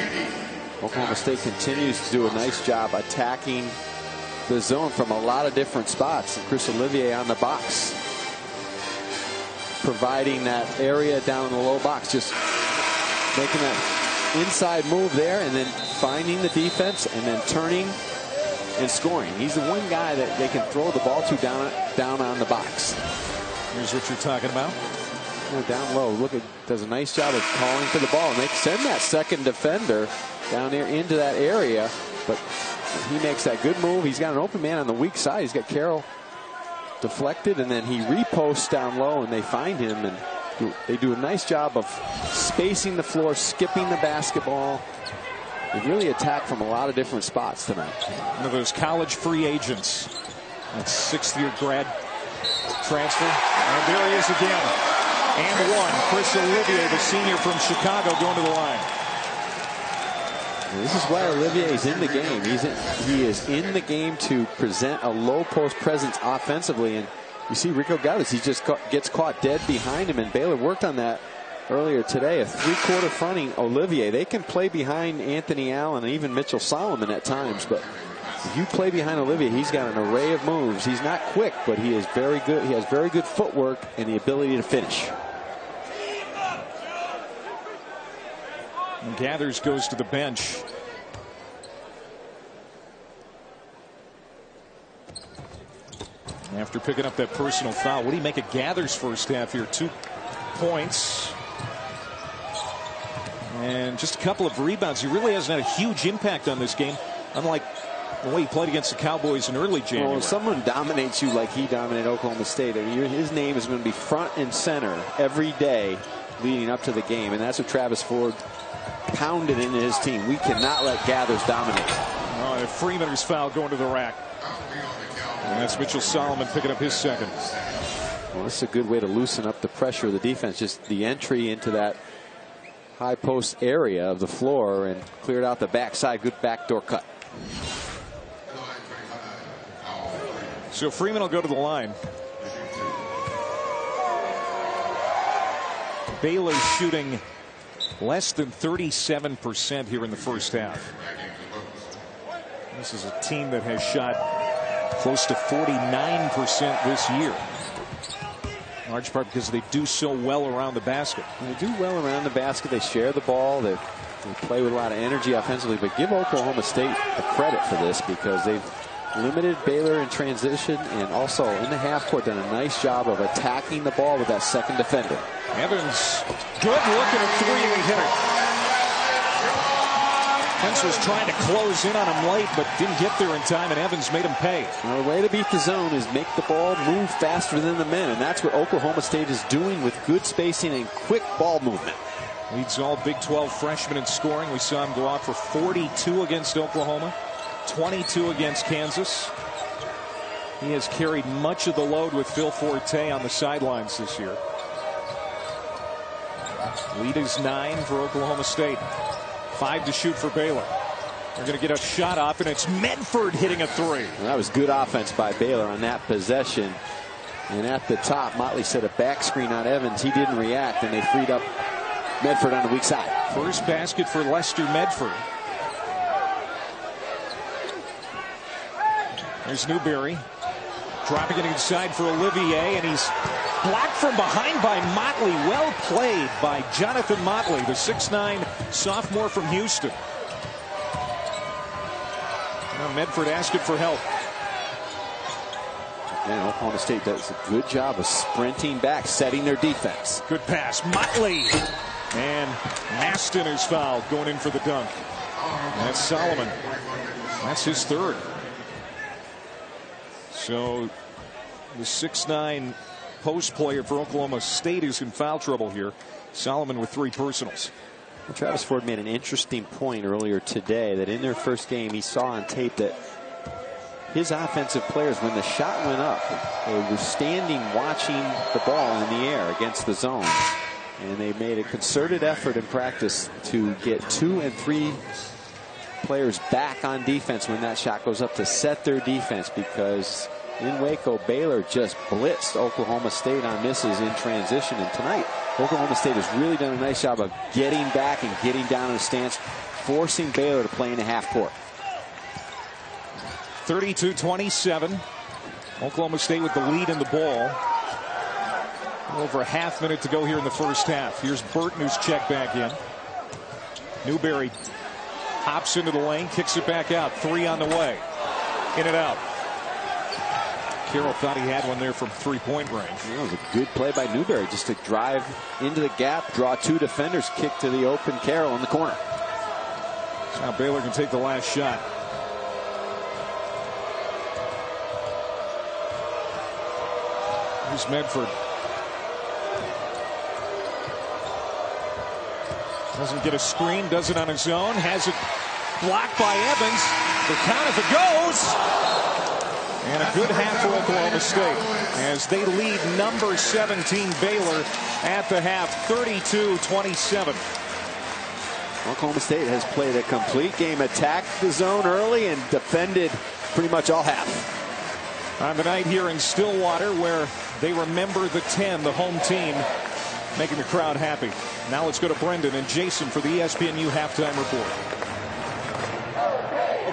Oklahoma State continues to do a nice job attacking the zone from a lot of different spots. And Chris Olivier on the box, providing that area down in the low box, just making that inside move there and then finding the defense and then turning and scoring. He's the one guy that they can throw the ball to down on the box. Here's what you're talking about. Down low, does a nice job of calling for the ball, and they send that second defender down there into that area, but he makes that good move. He's got an open man on the weak side. He's got Carroll deflected, and then he reposts down low, and they find him, and they do a nice job of spacing the floor, skipping the basketball. They really attack from a lot of different spots tonight. One of those college free agents. That's 6th-year grad transfer. And there he is again. And one. Chris Olivier, the senior from Chicago, going to the line. This is why Olivier is in the game. He is in the game to present a low post presence offensively. And you see Rico Gaudes, he just gets caught dead behind him. And Baylor worked on that earlier today. A three-quarter fronting Olivier. They can play behind Anthony Allen and even Mitchell Solomon at times. But if you play behind Olivier, he's got an array of moves. He's not quick, but he is very good. He has very good footwork and the ability to finish. And Gathers goes to the bench. After picking up that personal foul. What do you make of Gathers' first half here? 2 points. And just a couple of rebounds. He really hasn't had a huge impact on this game, unlike the way he played against the Cowboys in early January. Well, if someone dominates you like he dominated Oklahoma State, his name is going to be front and center every day leading up to the game, and that's what Travis Ford pounded into his team. We cannot let Gathers dominate. Oh, Freeman's foul going to the rack. And that's Mitchell Solomon picking up his second. Well, this is a good way to loosen up the pressure of the defense. Just the entry into that high post area of the floor and cleared out the backside. Good backdoor cut. So Freeman will go to the line. Baylor shooting less than 37% here in the first half. This is a team that has shot close to 49% this year. In large part because they do so well around the basket. They do well around the basket. They share the ball. They play with a lot of energy offensively. But give Oklahoma State a credit for this, because they've limited Baylor in transition and also in the half court done a nice job of attacking the ball with that second defender. Evans, good look at a three, and he hit it. Prince was trying to close in on him late, but didn't get there in time, and Evans made him pay. Well, the way to beat the zone is make the ball move faster than the men, and that's what Oklahoma State is doing with good spacing and quick ball movement. Leads all Big 12 freshmen in scoring. We saw him go out for 42 against Oklahoma, 22 against Kansas. He has carried much of the load with Phil Forte on the sidelines this year. Lead is 9 for Oklahoma State. 5 to shoot for Baylor. They're going to get a shot off, and it's Medford hitting a three. Well, that was good offense by Baylor on that possession. And at the top, Motley set a back screen on Evans. He didn't react, and they freed up Medford on the weak side. First basket for Lester Medford. There's Newberry. Dropping it inside for Olivier, and he's blocked from behind by Motley. Well played by Jonathan Motley, the 6'9" sophomore from Houston. Now Medford asking for help. And Oklahoma State does a good job of sprinting back, setting their defense. Good pass. Motley And Maston is fouled going in for the dunk. That's Solomon. That's his third. So the 6'9" post player for Oklahoma State is in foul trouble here. Solomon with 3 personals. Well, Travis Ford made an interesting point earlier today that in their first game he saw on tape that his offensive players, when the shot went up, they were standing watching the ball in the air against the zone. And they made a concerted effort in practice to get 2 and 3 players back on defense when that shot goes up to set their defense, because in Waco, Baylor just blitzed Oklahoma State on misses in transition. And tonight, Oklahoma State has really done a nice job of getting back and getting down in the stance, forcing Baylor to play in the half court. 32-27. Oklahoma State with the lead in the ball. Over a half minute to go here in the first half. Here's Burton, who's checked back in. Newberry hops into the lane, kicks it back out. 3 on the way. In and out. Carroll thought he had one there from 3-point range. That was a good play by Newberry, just to drive into the gap, draw 2 defenders, kick to the open Carroll in the corner. So now Baylor can take the last shot. Here's Medford. Doesn't get a screen, does it on his own, has it blocked by Evans. The count if it goes. And a good half for Oklahoma State as they lead number 17 Baylor at the half, 32-27. Oklahoma State has played a complete game, attacked the zone early and defended pretty much all half. On the night here in Stillwater, where they remember the 10, the home team, making the crowd happy. Now let's go to Brendan and Jason for the ESPNU halftime report.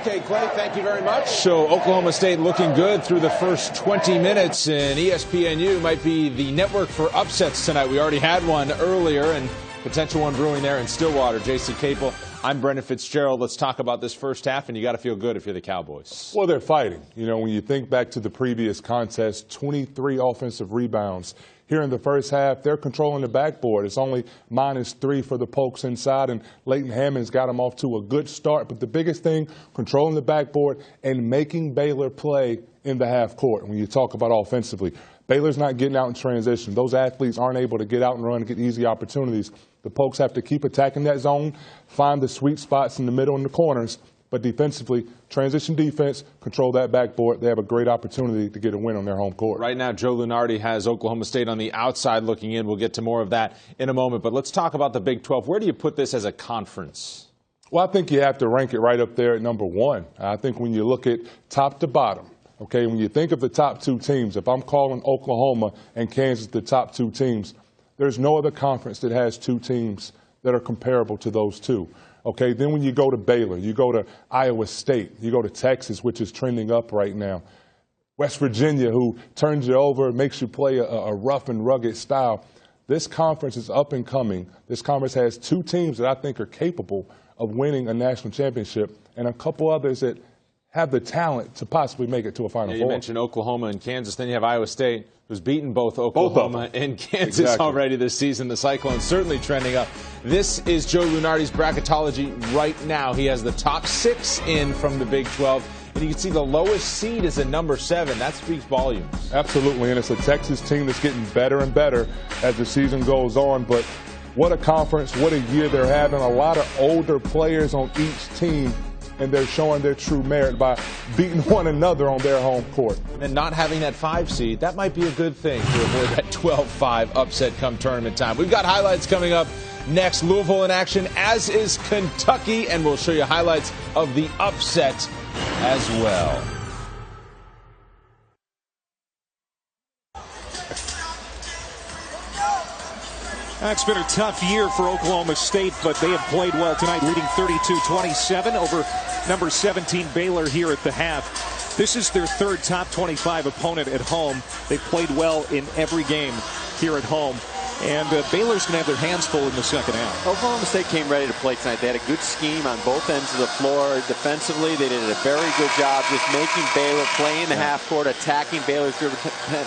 Okay, Clay, thank you very much. So Oklahoma State looking good through the first 20 minutes, and ESPNU might be the network for upsets tonight. We already had one earlier, and potential one brewing there in Stillwater. Jason Capel, I'm Brendan Fitzgerald. Let's talk about this first half, and you got to feel good if you're the Cowboys. Well, they're fighting. You know, when you think back to the previous contest, 23 offensive rebounds. Here in the first half, they're controlling the backboard. It's only -3 for the Pokes inside, and Leighton Hammond's got them off to a good start. But the biggest thing, controlling the backboard and making Baylor play in the half court. When you talk about offensively, Baylor's not getting out in transition. Those athletes aren't able to get out and run and get easy opportunities. The Pokes have to keep attacking that zone, find the sweet spots in the middle and the corners. But defensively, transition defense, control that backboard. They have a great opportunity to get a win on their home court. Right now, Joe Lunardi has Oklahoma State on the outside looking in. We'll get to more of that in a moment. But let's talk about the Big 12. Where do you put this as a conference? Well, I think you have to rank it right up there at number 1. I think when you look at top to bottom, okay, when you think of the top 2 teams, if I'm calling Oklahoma and Kansas the top 2 teams, there's no other conference that has 2 teams that are comparable to those 2. Okay, then when you go to Baylor, you go to Iowa State, you go to Texas, which is trending up right now. West Virginia, who turns you over, makes you play a rough and rugged style. This conference is up and coming. This conference has 2 teams that I think are capable of winning a national championship, and a couple others that have the talent to possibly make it to a Final Four. You mentioned Oklahoma and Kansas. Then you have Iowa State, who's beaten both Oklahoma and Kansas already this season. The Cyclones certainly trending up. This is Joe Lunardi's bracketology right now. He has the top 6 in from the Big 12. And you can see the lowest seed is at number 7. That speaks volumes. Absolutely, and it's a Texas team that's getting better and better as the season goes on. But what a conference, what a year they're having. A lot of older players on each team, and they're showing their true merit by beating one another on their home court. And not having that 5 seed, that might be a good thing to avoid that 12-5 upset come tournament time. We've got highlights coming up next. Louisville in action, as is Kentucky, and we'll show you highlights of the upset as well. It's been a tough year for Oklahoma State, but they have played well tonight, leading 32-27 over number 17 Baylor here at the half. This is their 3rd top 25 opponent at home. They played well in every game here at home. And Baylor's going to have their hands full in the second half. Oklahoma State came ready to play tonight. They had a good scheme on both ends of the floor. Defensively, they did a very good job just making Baylor play in the half court, attacking Baylor's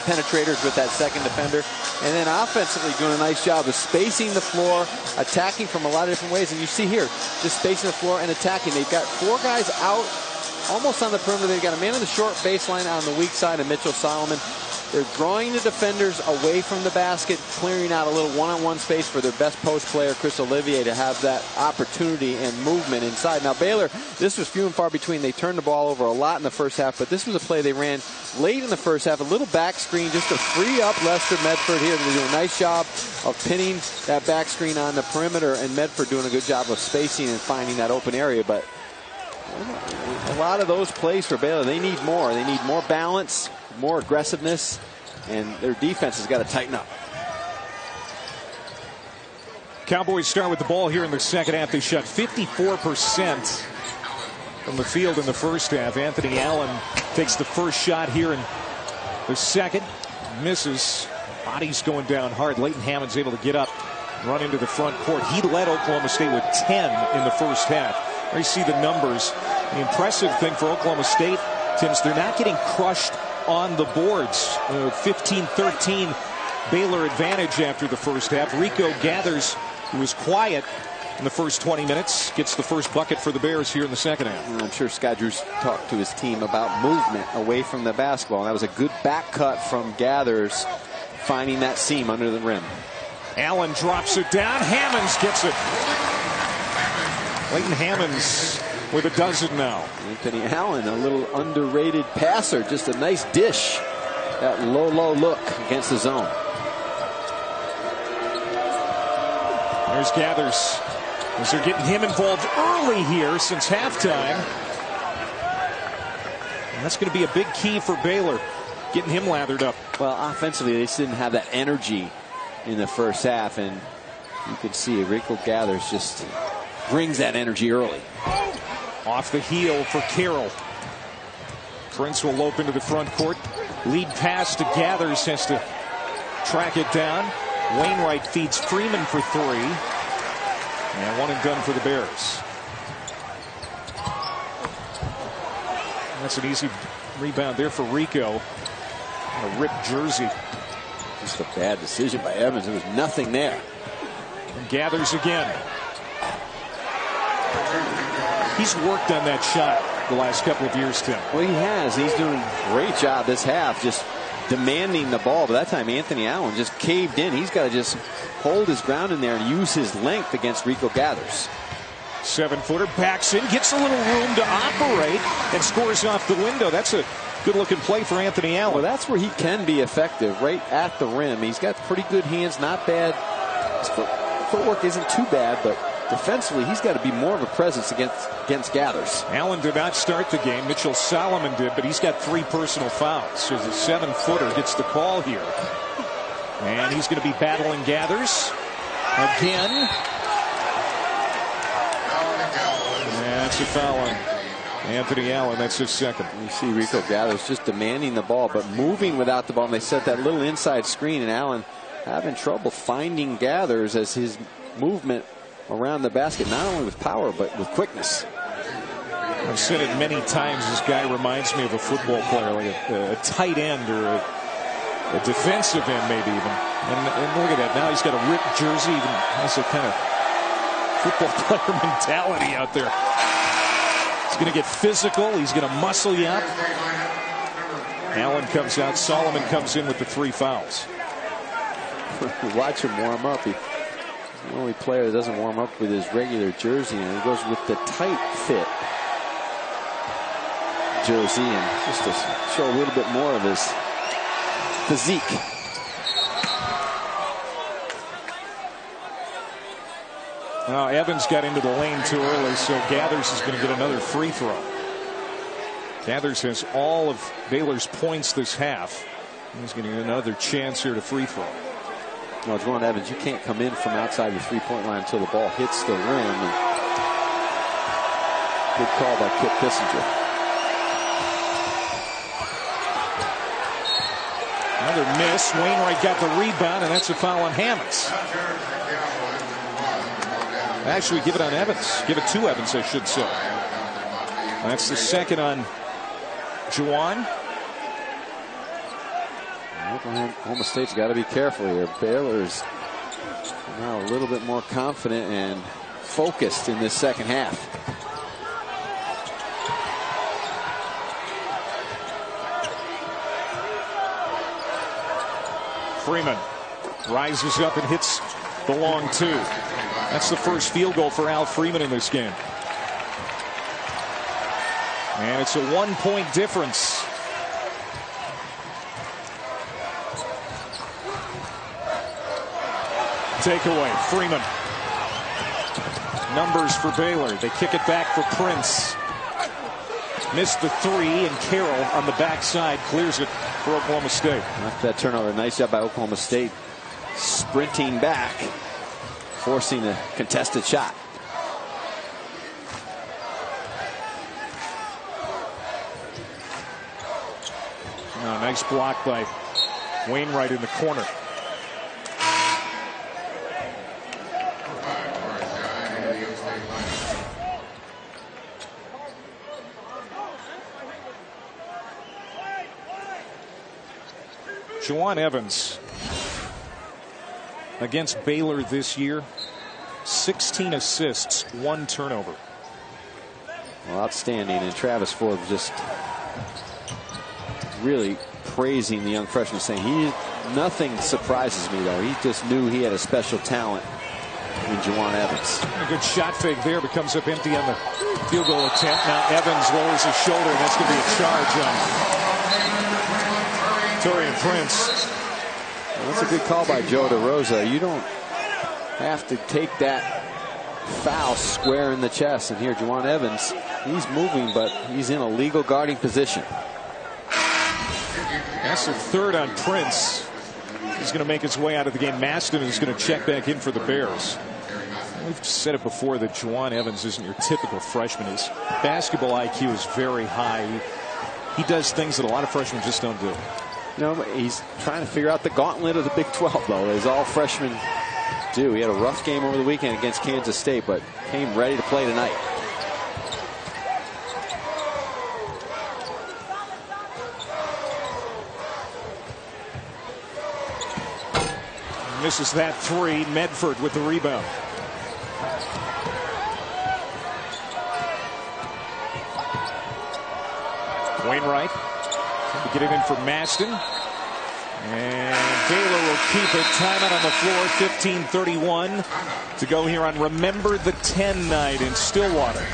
penetrators with that second defender. And then offensively doing a nice job of spacing the floor, attacking from a lot of different ways. And you see here, just spacing the floor and attacking. They've got 4 guys out almost on the perimeter. They've got a man on the short baseline on the weak side of Mitchell Solomon. They're drawing the defenders away from the basket, clearing out a little one-on-one space for their best post player, Chris Olivier, to have that opportunity and movement inside. Now, Baylor, this was few and far between. They turned the ball over a lot in the first half, but this was a play they ran late in the first half, a little back screen just to free up Lester Medford here. They do a nice job of pinning that back screen on the perimeter, and Medford doing a good job of spacing and finding that open area. But a lot of those plays for Baylor, they need more. They need more balance, more aggressiveness, and their defense has got to tighten up. Cowboys start with the ball here in the second half. They shot 54% from the field in the first half. Anthony Allen takes the first shot here in the second. Misses. Body's going down hard. Leighton Hammond's able to get up, run into the front court. He led Oklahoma State with 10 in the first half. There you see the numbers. The impressive thing for Oklahoma State, Tim, is they're not getting crushed on the boards. 15-13 Baylor advantage after the first half. Rico Gathers, who was quiet in the first 20 minutes, gets the first bucket for the Bears here in the second half. I'm sure Scott Drew's talked to his team about movement away from the basketball. And that was a good back cut from Gathers, finding that seam under the rim. Allen drops it down. Hammonds gets it. Leighton Hammonds with a dozen now. Anthony Allen, a little underrated passer. Just a nice dish. That low look against the zone. There's Gathers. As they're getting him involved early here since halftime. And that's going to be a big key for Baylor, getting him lathered up. Well, offensively, they just didn't have that energy in the first half. And you can see Rico Gathers just brings that energy early. Off the heel for Carroll. Prince will lope into the front court. Lead pass to Gathers, has to track it down. Wainwright feeds Freeman for 3. And one and done for the Bears. And that's an easy rebound there for Rico. And a ripped jersey. Just a bad decision by Evans. There was nothing there. And Gathers again. He's worked on that shot the last couple of years, Tim. Well, he has. He's doing a great job this half, just demanding the ball. But that time, Anthony Allen just caved in. He's got to just hold his ground in there and use his length against Rico Gathers. 7-footer, backs in, gets a little room to operate, and scores off the window. That's a good-looking play for Anthony Allen. Well, that's where he can be effective, right at the rim. He's got pretty good hands, not bad. His footwork isn't too bad, but defensively, he's got to be more of a presence against Gathers. Allen did not start the game. Mitchell Solomon did, but he's got 3 personal fouls. So the 7-footer gets the call here. And he's going to be battling Gathers again. And that's a foul on Anthony Allen. That's his second. You see Rico Gathers just demanding the ball, but moving without the ball. And they set that little inside screen, and Allen having trouble finding Gathers as his movement around the basket, not only with power, but with quickness. I've said it many times, this guy reminds me of a football player, like a tight end or a defensive end maybe even. And look at that, now he's got a ripped jersey, even has a kind of football player mentality out there. He's going to get physical, he's going to muscle you up. Allen comes out, Solomon comes in with the 3 fouls. Watch him warm up. He's the only player that doesn't warm up with his regular jersey, and he goes with the tight fit jersey, and just to show a little bit more of his physique. Now Evans got into the lane too early, so Gathers is going to get another free throw. Gathers has all of Baylor's points this half. He's going to get another chance here to free throw. No, Juwan Evans, you can't come in from outside the 3-point line until the ball hits the rim. And good call by Kip Kissinger. Another miss. Wainwright got the rebound, and that's a foul on Hammonds. Actually, give it on Evans. Give it to Evans, I should say. That's the second on Juwan. Oklahoma State's got to be careful here. Baylor's now a little bit more confident and focused in this second half. Freeman rises up and hits the long two. That's the first field goal for Al Freeman in this game. And it's a 1-point difference. Takeaway, Freeman. Numbers for Baylor. They kick it back for Prince. Missed the three, and Carroll on the backside clears it for Oklahoma State. After that turnover, nice job by Oklahoma State sprinting back, forcing a contested shot. Oh, nice block by Wainwright in the corner. Juwan Evans against Baylor this year, 16 assists, 1 turnover. Well, outstanding, and Travis Ford was just really praising the young freshman, saying nothing surprises me though. He just knew he had a special talent in Juwan Evans. A good shot fake there, but comes up empty on the field goal attempt. Now Evans lowers his shoulder, and that's going to be a charge on Taurean Prince. Well, that's a good call by Joe DeRosa. You don't have to take that foul square in the chest. And here, Juwan Evans, he's moving, but he's in a legal guarding position. That's the third on Prince. He's going to make his way out of the game. Maston is going to check back in for the Bears. We've said it before that Juwan Evans isn't your typical freshman. His basketball IQ is very high. He does things that a lot of freshmen just don't do. No, he's trying to figure out the gauntlet of the Big 12, though, as all freshmen do. He had a rough game over the weekend against Kansas State, but came ready to play tonight. Misses that three. Medford with the rebound. Wainwright to get it in for Maston. And Baylor will keep it. Timeout on the floor. 15:31 to go here on Remember the 10 night in Stillwater.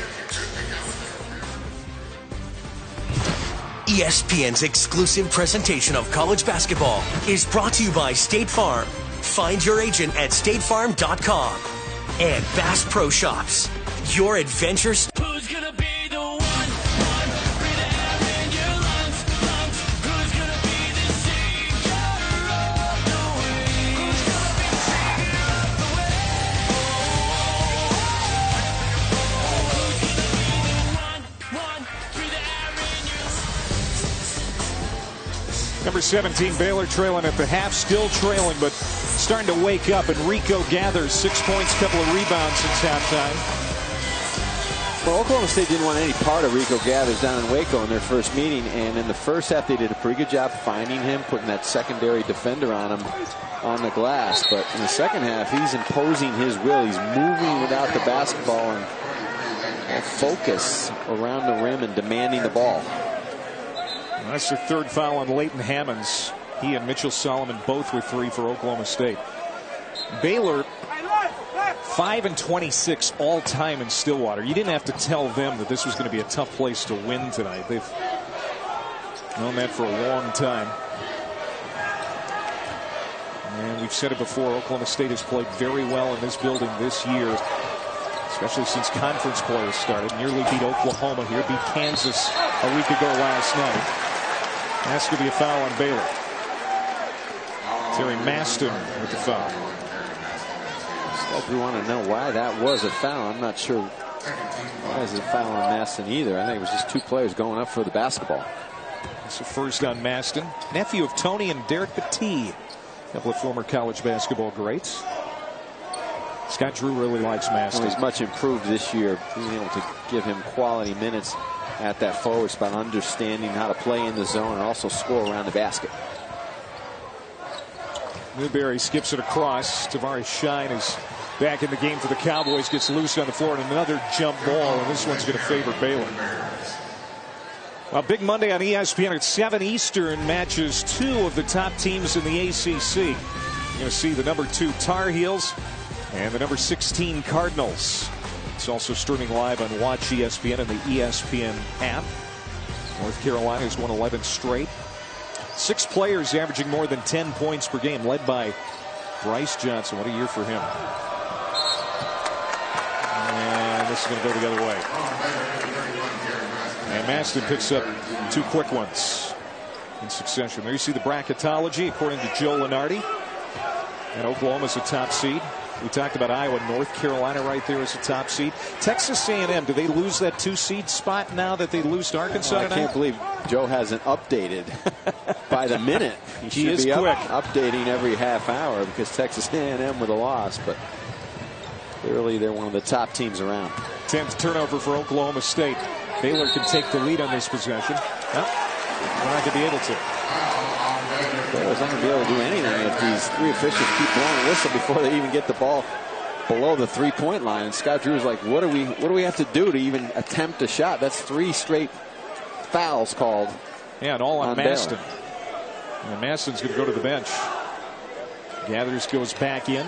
ESPN's exclusive presentation of college basketball is brought to you by State Farm. Find your agent at statefarm.com. And Bass Pro Shops. Your adventures. Who's gonna be the one breathe air in your lungs? Who's gonna be the savior of the way? Who's gonna be the savior of the way? Who's gonna be the one breathe air in your lungs? Number 17, Baylor trailing at the half, still trailing, but starting to wake up. And Rico gathers 6 points, couple of rebounds since halftime. Well, Oklahoma State didn't want any part of Rico Gathers down in Waco in their first meeting, and in the first half they did a pretty good job finding him, putting that secondary defender on him on the glass. But in the second half, he's imposing his will. He's moving without the basketball and focus around the rim and demanding the ball. And that's the third foul on Leighton Hammonds. He and Mitchell Solomon both with 3 for Oklahoma State. Baylor 5-26 all time in Stillwater. You didn't have to tell them that this was going to be a tough place to win tonight. They've known that for a long time. And we've said it before, Oklahoma State has played very well in this building this year, especially since conference play has started. Nearly beat Oklahoma here, beat Kansas a week ago last night. That's going to be a foul on Baylor. Terry Maston with the foul. We want to know why that was a foul. I'm not sure why is it a foul on Maston either. I think it was just 2 players going up for the basketball. It's a first on Maston. Nephew of Tony and Derek Petit. A couple of former college basketball greats. Scott Drew really likes Maston. Well, he's much improved this year, being able to give him quality minutes at that forward spot, understanding how to play in the zone and also score around the basket. Newberry skips it across. Tavares Shine is back in the game for the Cowboys. Gets loose on the floor, and another jump ball, and this one's going to favor Baylor. Well, big Monday on ESPN at 7 Eastern matches two of the top teams in the ACC. You're going to see the number 2 Tar Heels and the number 16 Cardinals. It's also streaming live on Watch ESPN and the ESPN app. North Carolina has won 11 straight. 6 players averaging more than 10 points per game, led by Bryce Johnson. What a year for him. And this is going to go the other way. And Maston picks up 2 quick ones in succession. There you see the bracketology according to Joe Lunardi. And Oklahoma's a top seed. We talked about Iowa. North Carolina right there is a top seed. Texas A&M, do they lose that 2 seed spot now that they lose to Arkansas tonight? I can't believe Joe hasn't updated by the minute. He is quick. Updating every half hour because Texas A&M with a loss, but clearly they're one of the top teams around. 10th turnover for Oklahoma State. Baylor can take the lead on this possession. No, they're not going to be able to. Baylor's not going to be able to do anything if these 3 officials keep blowing a whistle before they even get the ball below the 3-point line. And Scott Drew's like, what do we have to do to even attempt a shot? That's 3 straight fouls called. Yeah, and all on Maston. Baylor. And Maston's going to go to the bench. Gathers goes back in.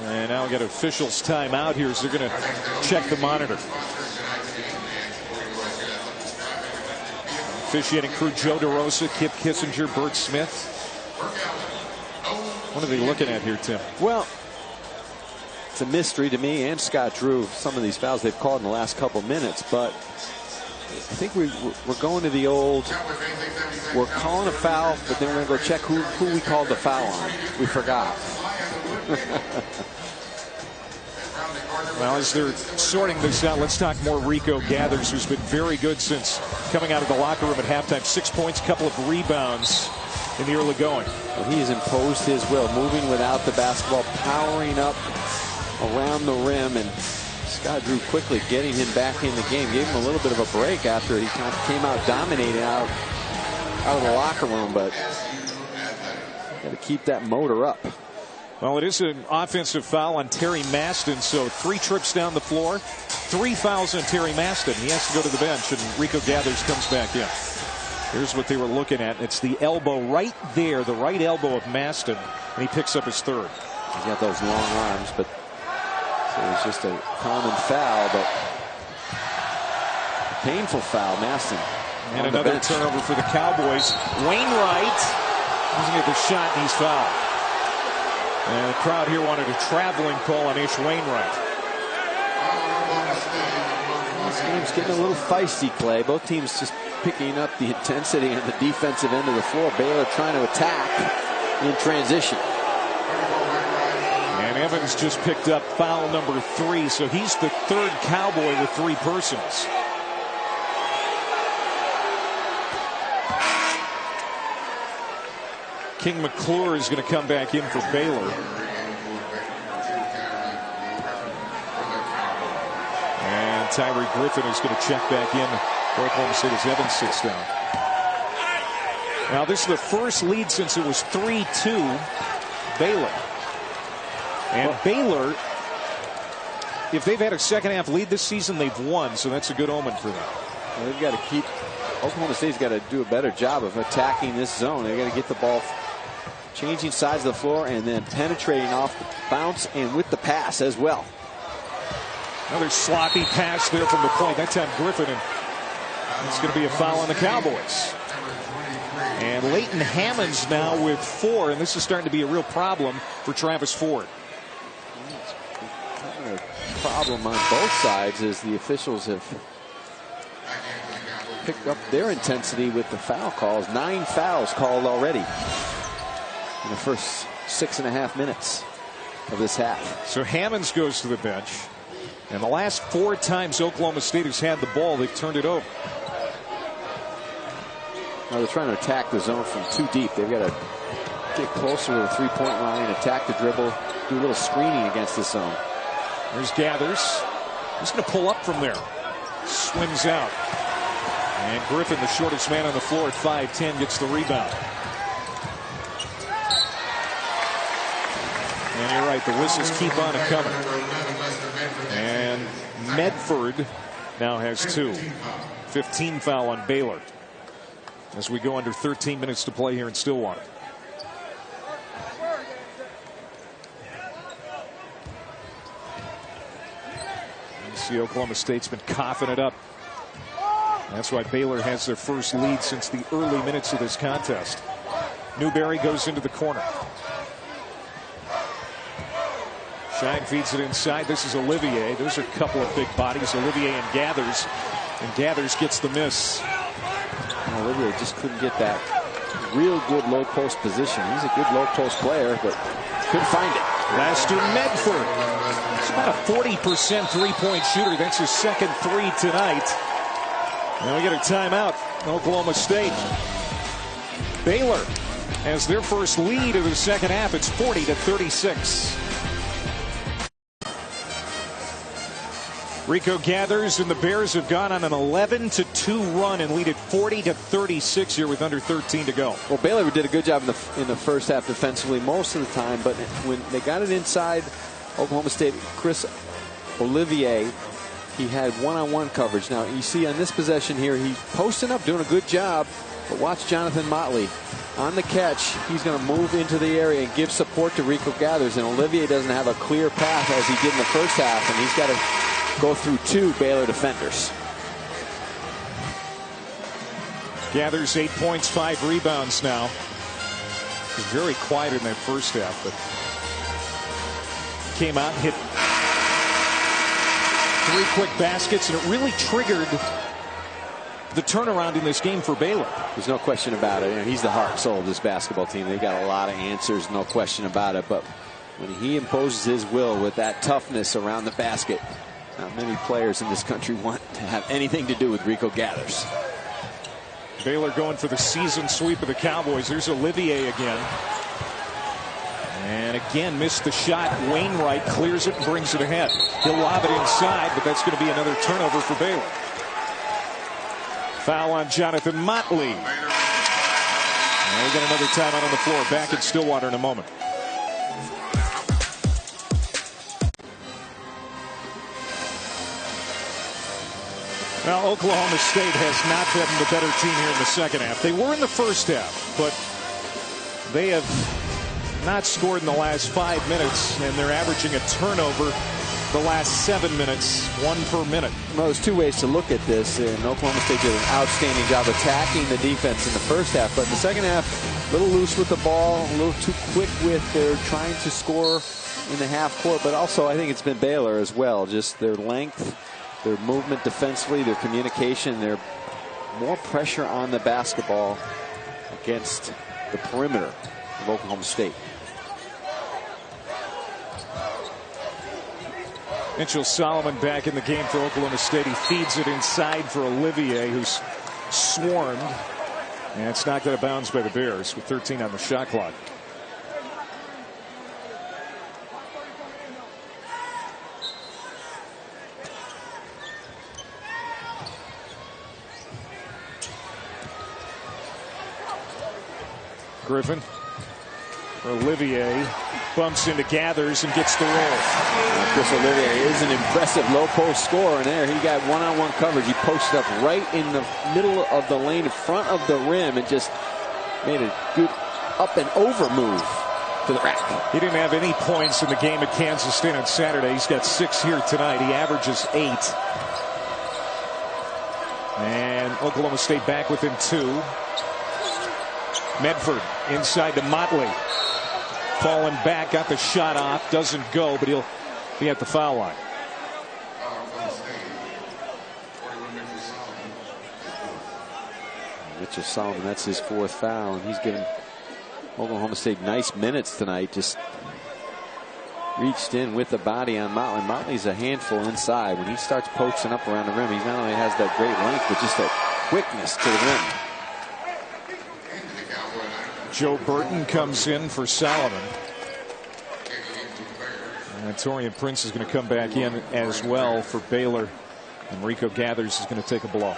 And now we got officials timeout here as they're going to check the monitor. Officiating crew: Joe DeRosa, Kip Kissinger, Bert Smith. What are they looking at here, Tim? Well, it's a mystery to me and Scott Drew, some of these fouls they've called in the last couple minutes, but I think we're going to the old, we're calling a foul, but then we're going to go check who we called the foul on. We forgot. Well, as they're sorting this out, let's talk more Rico Gathers, who's been very good since coming out of the locker room at halftime. 6 points, couple of rebounds in the early going. Well, he has imposed his will, moving without the basketball, powering up around the rim, and Scott Drew quickly getting him back in the game. Gave him a little bit of a break after he kind of came out dominating out of the locker room, but got to keep that motor up. Well, it is an offensive foul on Terry Maston, so 3 trips down the floor, 3 fouls on Terry Maston. He has to go to the bench, and Rico Gathers comes back in. Here's what they were looking at. It's the elbow right there, the right elbow of Maston, and he picks up his 3rd. He's got those long arms, but so it's just a common foul, but a painful foul. Maston. And another turnover for the Cowboys. Wainwright doesn't get the shot, and he's fouled. And the crowd here wanted a traveling call on Ish Wainwright. This game's getting a little feisty, Clay. Both teams just picking up the intensity on the defensive end of the floor. Baylor trying to attack in transition. And Evans just picked up foul number 3, so he's the 3rd Cowboy with 3 personals. King McClure is going to come back in for Baylor. And Tyree Griffin is going to check back in for Oklahoma State as Evans sits down. Now this is the first lead since it was 3-2 Baylor. And Baylor, if they've had a second half lead this season, they've won, so that's a good omen for them. Well, they've got to keep, Oklahoma State's got to do a better job of attacking this zone. They've got to get the ball changing sides of the floor and then penetrating off the bounce and with the pass as well. Another sloppy pass there from the point. That time Griffin, and it's going to be a foul on the Cowboys. And Leighton Hammonds now with 4, and this is starting to be a real problem for Travis Ford. A problem on both sides as the officials have picked up their intensity with the foul calls. 9 fouls called already in the first 6.5 minutes of this half. So Hammonds goes to the bench. And the last 4 times Oklahoma State has had the ball, they've turned it over. Now they're trying to attack the zone from too deep. They've got to get closer to the 3-point line, attack the dribble, do a little screening against the zone. There's Gathers. He's going to pull up from there. Swims out. And Griffin, the shortest man on the floor at 5'10", gets the rebound. And you're right, the whistles keep on coming. And Medford now has 2. 15 foul on Baylor as we go under 13 minutes to play here in Stillwater. You see Oklahoma State's been coughing it up. That's why Baylor has their first lead since the early minutes of this contest. Newberry goes into the corner. Shine feeds it inside. This is Olivier. Those are a couple of big bodies, Olivier and Gathers. And Gathers gets the miss. Olivier just couldn't get that real good low post position. He's a good low post player, but couldn't find it. Lester Medford. He's about a 40% three-point shooter. That's his second 3 tonight. Now we get a timeout. Oklahoma State. Baylor has their first lead of the second half. It's 40-36. Rico Gathers and the Bears have gone on an 11-2 run and lead at 40-36 here with under 13 to go. Well, Baylor did a good job in the first half defensively most of the time, but when they got it inside Oklahoma State, Chris Olivier, he had one-on-one coverage. Now you see on this possession here, he's posting up, doing a good job, but watch Jonathan Motley on the catch. He's going to move into the area and give support to Rico Gathers, and Olivier doesn't have a clear path as he did in the first half, and he's got to go through 2 Baylor defenders. Gathers 8 points, 5 rebounds now. He's very quiet in that first half, but came out, hit 3 quick baskets, and it really triggered the turnaround in this game for Baylor. There's no question about it. He's the heart and soul of this basketball team. They've got a lot of answers, no question about it. But when he imposes his will with that toughness around the basket, not many players in this country want to have anything to do with Rico Gathers. Baylor going for the season sweep of the Cowboys. There's Olivier again. And again missed the shot. Wainwright clears it and brings it ahead. He'll lob it inside, but that's going to be another turnover for Baylor. Foul on Jonathan Motley. And we got another timeout on the floor. Back in Stillwater in a moment. Well, Oklahoma State has not been the better team here in the second half. They were in the first half, but they have not scored in the last 5 minutes, and they're averaging a turnover the last 7 minutes, 1 per minute. Well, there's 2 ways to look at this, and Oklahoma State did an outstanding job attacking the defense in the first half, but in the second half, a little loose with the ball, a little too quick with their trying to score in the half court, but also I think it's been Baylor as well, just their length, their movement defensively, their communication, their more pressure on the basketball against the perimeter of Oklahoma State. Mitchell Solomon back in the game for Oklahoma State. He feeds it inside for Olivier, who's swarmed. And it's knocked out of bounds by the Bears with 13 on the shot clock. Griffin. Olivier bumps into Gathers and gets the roll. Chris Olivier is an impressive low post scorer, and there he got one-on-one coverage. He posted up right in the middle of the lane in front of the rim and just made a good up and over move to the rack. He didn't have any points in the game at Kansas State on Saturday. He's got 6 here tonight. He averages 8. And Oklahoma State back within 2. Medford inside to Motley. Falling back, got the shot off, doesn't go, but he'll be at the foul line. Mitchell Solomon, that's his 4th foul, and he's giving Oklahoma State nice minutes tonight. Just reached in with the body on Motley. Motley's a handful inside. When he starts posting up around the rim, he not only has that great length, but just that quickness to the rim. Joe Burton comes in for Solomon. And Torian Prince is going to come back in as well for Baylor. And Rico Gathers is going to take a blow.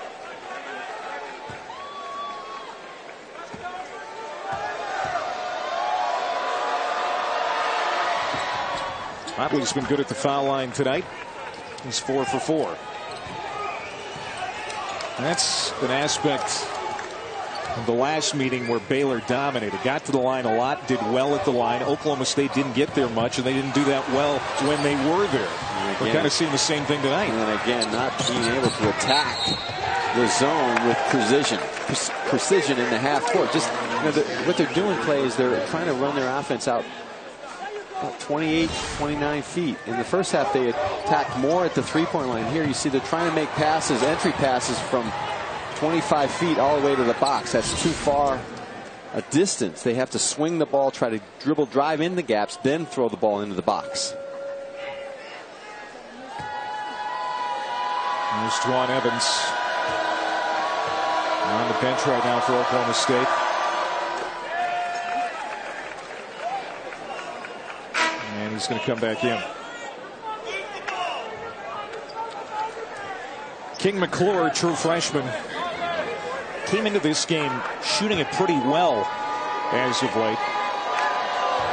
Motley's been good at the foul line tonight. He's 4 for 4. That's an aspect of the last meeting where Baylor dominated. Got to the line a lot, did well at the line. Oklahoma State didn't get there much, and they didn't do that well when they were there. We're kind of seeing the same thing tonight. And again, not being able to attack the zone with precision. Precision in the half court. Just what they're doing, Clay, is they're trying to run their offense out about 28, 29 feet. In the first half, they attacked more at the three-point line. Here you see they're trying to make passes, entry passes from 25 feet all the way to the box. That's too far a distance. They have to swing the ball, try to dribble, drive in the gaps, then throw the ball into the box. There's Juwan Evans on the bench right now for Oklahoma State. And he's going to come back in. King McClure, true freshman, came into this game shooting it pretty well as of late.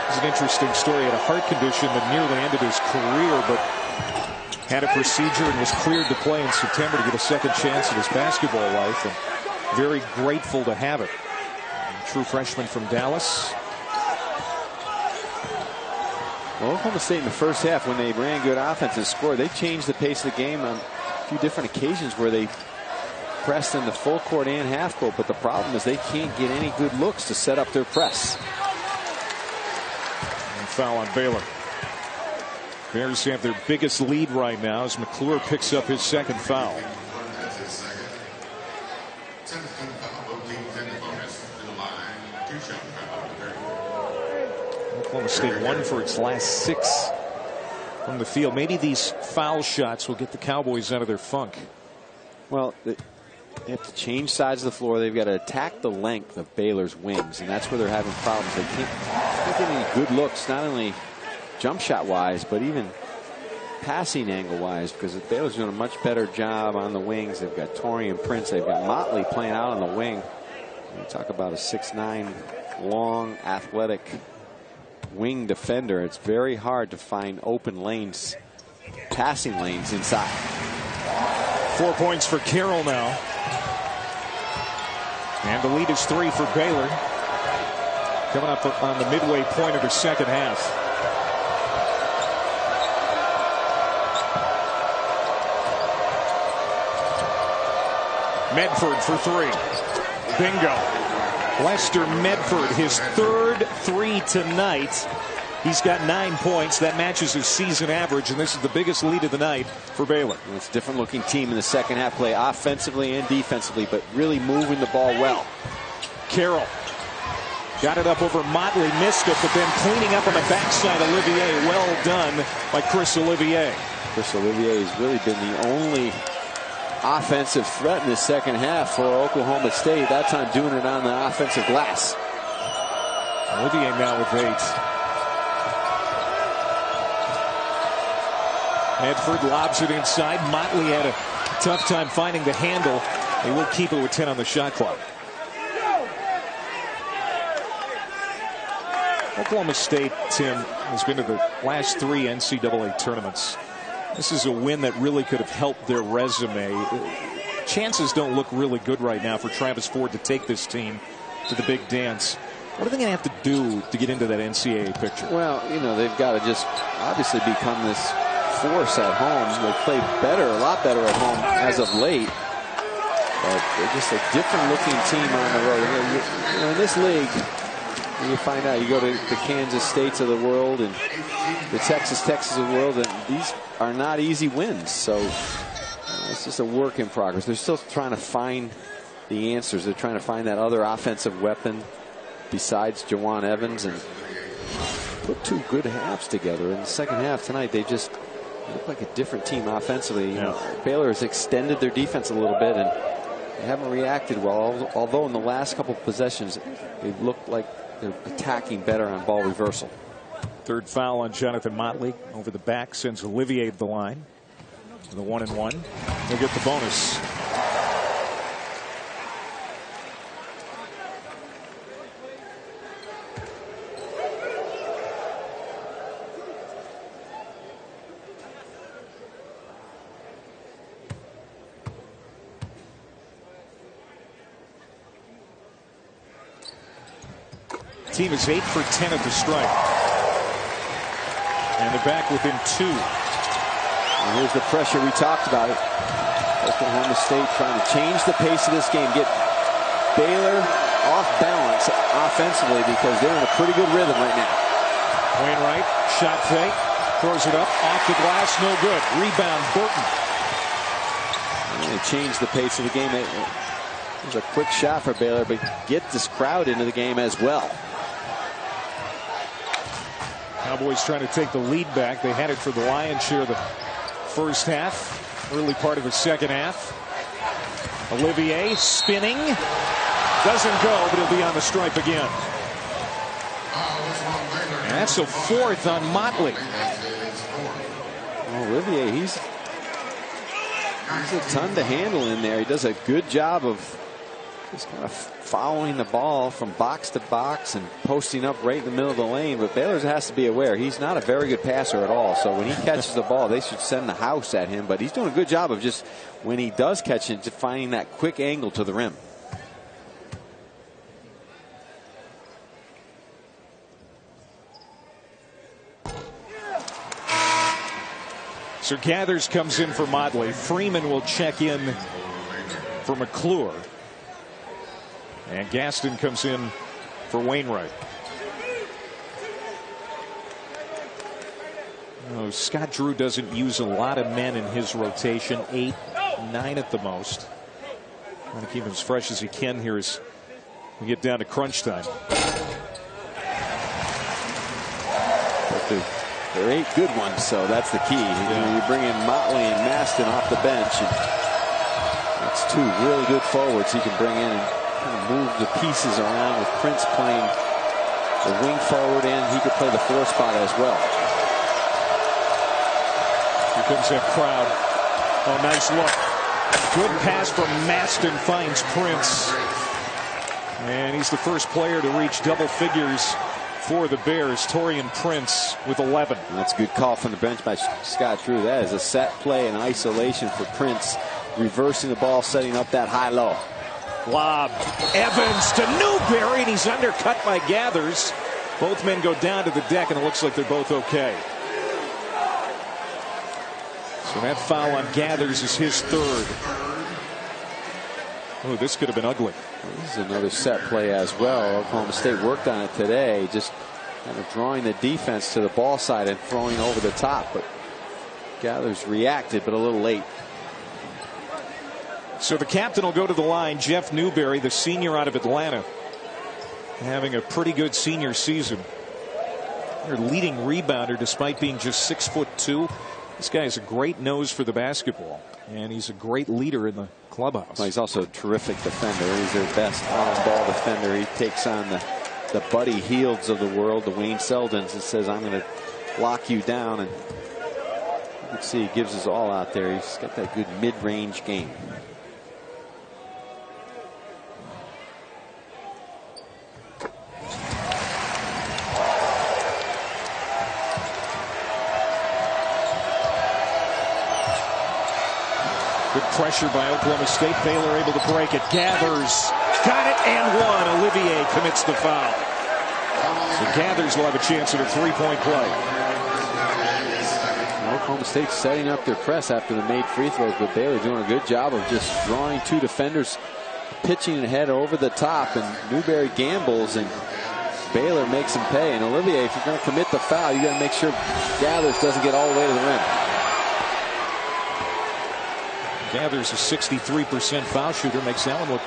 It's an interesting story. He had a heart condition that nearly ended his career, but had a procedure and was cleared to play in September to get a second chance at his basketball life, and very grateful to have it. True freshman from Dallas. Well, Oklahoma State in the first half, when they ran good offense and scored, they changed the pace of the game on a few different occasions where they pressed in the full court and half court, but the problem is they can't get any good looks to set up their press. And foul on Baylor. Bears have their biggest lead right now as McClure picks up his second foul. Oklahoma State won for its last 6 from the field. Maybe these foul shots will get the Cowboys out of their funk. Well, they have to change sides of the floor. They've got to attack the length of Baylor's wings, and that's where they're having problems. They can't get any good looks, not only jump shot wise, but even passing angle wise, because Baylor's doing a much better job on the wings. They've got Torian Prince. They've got Motley playing out on the wing. You talk about a 6'9", long, athletic wing defender. It's very hard to find open lanes, passing lanes inside. 4 points for Carroll now. And the lead is 3 for Baylor. Coming up on the midway point of the second half. Medford for 3. Bingo. Lester Medford, his third 3 tonight. He's got 9 points. That matches his season average, and this is the biggest lead of the night for Baylor. And it's a different looking team in the second half, play offensively and defensively, but really moving the ball well. Carroll got it up over Motley, missed it, but then cleaning up on the backside. Olivier, well done by Chris Olivier. Chris Olivier has really been the only offensive threat in the second half for Oklahoma State. That time doing it on the offensive glass. Olivier now with 8. Medford lobs it inside. Motley had a tough time finding the handle. They will keep it with 10 on the shot clock. Oklahoma State, Tim, has been to the last 3 NCAA tournaments. This is a win that really could have helped their resume. Chances don't look really good right now for Travis Ford to take this team to the big dance. What are they going to have to do to get into that NCAA picture? Well, you know, they've got to just obviously become this force at home. They played better, a lot better at home as of late. But they're just a different looking team on the road. You know, in this league, you find out, you go to the Kansas States of the world and the Texas of the world, and these are not easy wins. So it's just a work in progress. They're still trying to find the answers. They're trying to find that other offensive weapon besides Juwan Evans, and put two good halves together. In the second half tonight, they just look like a different team offensively. You know, Baylor has extended their defense a little bit, and they haven't reacted well. Although in the last couple of possessions, they've looked like they're attacking better on ball reversal. Third foul on Jonathan Motley. Over the back, sends Olivier to the line. The 1-and-1. He'll get the bonus. Team is 8 for 10 at the stripe. And they're back within 2. And here's the pressure we talked about. Oklahoma State trying to change the pace of this game, get Baylor off balance offensively because they're in a pretty good rhythm right now. Wainwright, shot fake, throws it up, off the glass, no good. Rebound, Burton. And they change the pace of the game. It was a quick shot for Baylor, but get this crowd into the game as well. Cowboys trying to take the lead back. They had it for the lion's share of the first half, early part of the second half. Olivier spinning. Doesn't go, but he'll be on the stripe again. And that's a fourth on Motley. Olivier, he's a ton to handle in there. He does a good job of just kind of following the ball from box to box and posting up right in the middle of the lane. But Baylor has to be aware he's not a very good passer at all. So when he catches the ball, they should send the house at him. But he's doing a good job of just, when he does catch it, just finding that quick angle to the rim. So Gathers comes in for Motley. Freeman will check in for McClure. And Gaston comes in for Wainwright. Oh, Scott Drew doesn't use a lot of men in his rotation. 8, 9 at the most. Trying to keep him as fresh as he can here as we get down to crunch time. They're 8 good ones, so that's the key. You bring in Motley and Maston off the bench. And that's 2 really good forwards he can bring in and kind of move the pieces around with Prince playing the wing forward, and he could play the 4 spot as well. Here comes that crowd. Oh, nice look. Good pass from Maston, finds Prince. And he's the first player to reach double figures for the Bears. Torian Prince with 11. And that's a good call from the bench by Scott Drew. That is a set play in isolation for Prince, reversing the ball, setting up that high-low. Lob. Evans to Newberry, and he's undercut by Gathers. Both men go down to the deck, and it looks like they're both okay. So that foul on Gathers is his 3rd. Oh, this could have been ugly. This is another set play as well. Oklahoma State worked on it today, just kind of drawing the defense to the ball side and throwing over the top. But Gathers reacted, but a little late. So the captain will go to the line. Jeff Newberry, the senior out of Atlanta, having a pretty good senior season. Their leading rebounder despite being just 6'2". This guy has a great nose for the basketball, and he's a great leader in the clubhouse. Well, he's also a terrific defender. He's their best on-ball defender. He takes on the Buddy Hields of the world, the Wayne Seldons, and says, I'm going to lock you down. And you can see he gives his all out there. He's got that good mid-range game. Good pressure by Oklahoma State. Baylor able to break it. Gathers. Got it and 1. Olivier commits the foul. So Gathers will have a chance at a 3-point play. Oklahoma State setting up their press after the made free throws, but Baylor doing a good job of just drawing 2 defenders, pitching ahead over the top, and Newberry gambles, and Baylor makes him pay. And Olivier, if you're going to commit the foul, you got to make sure Gathers doesn't get all the way to the rim. Gathers a 63% foul shooter, makes that one look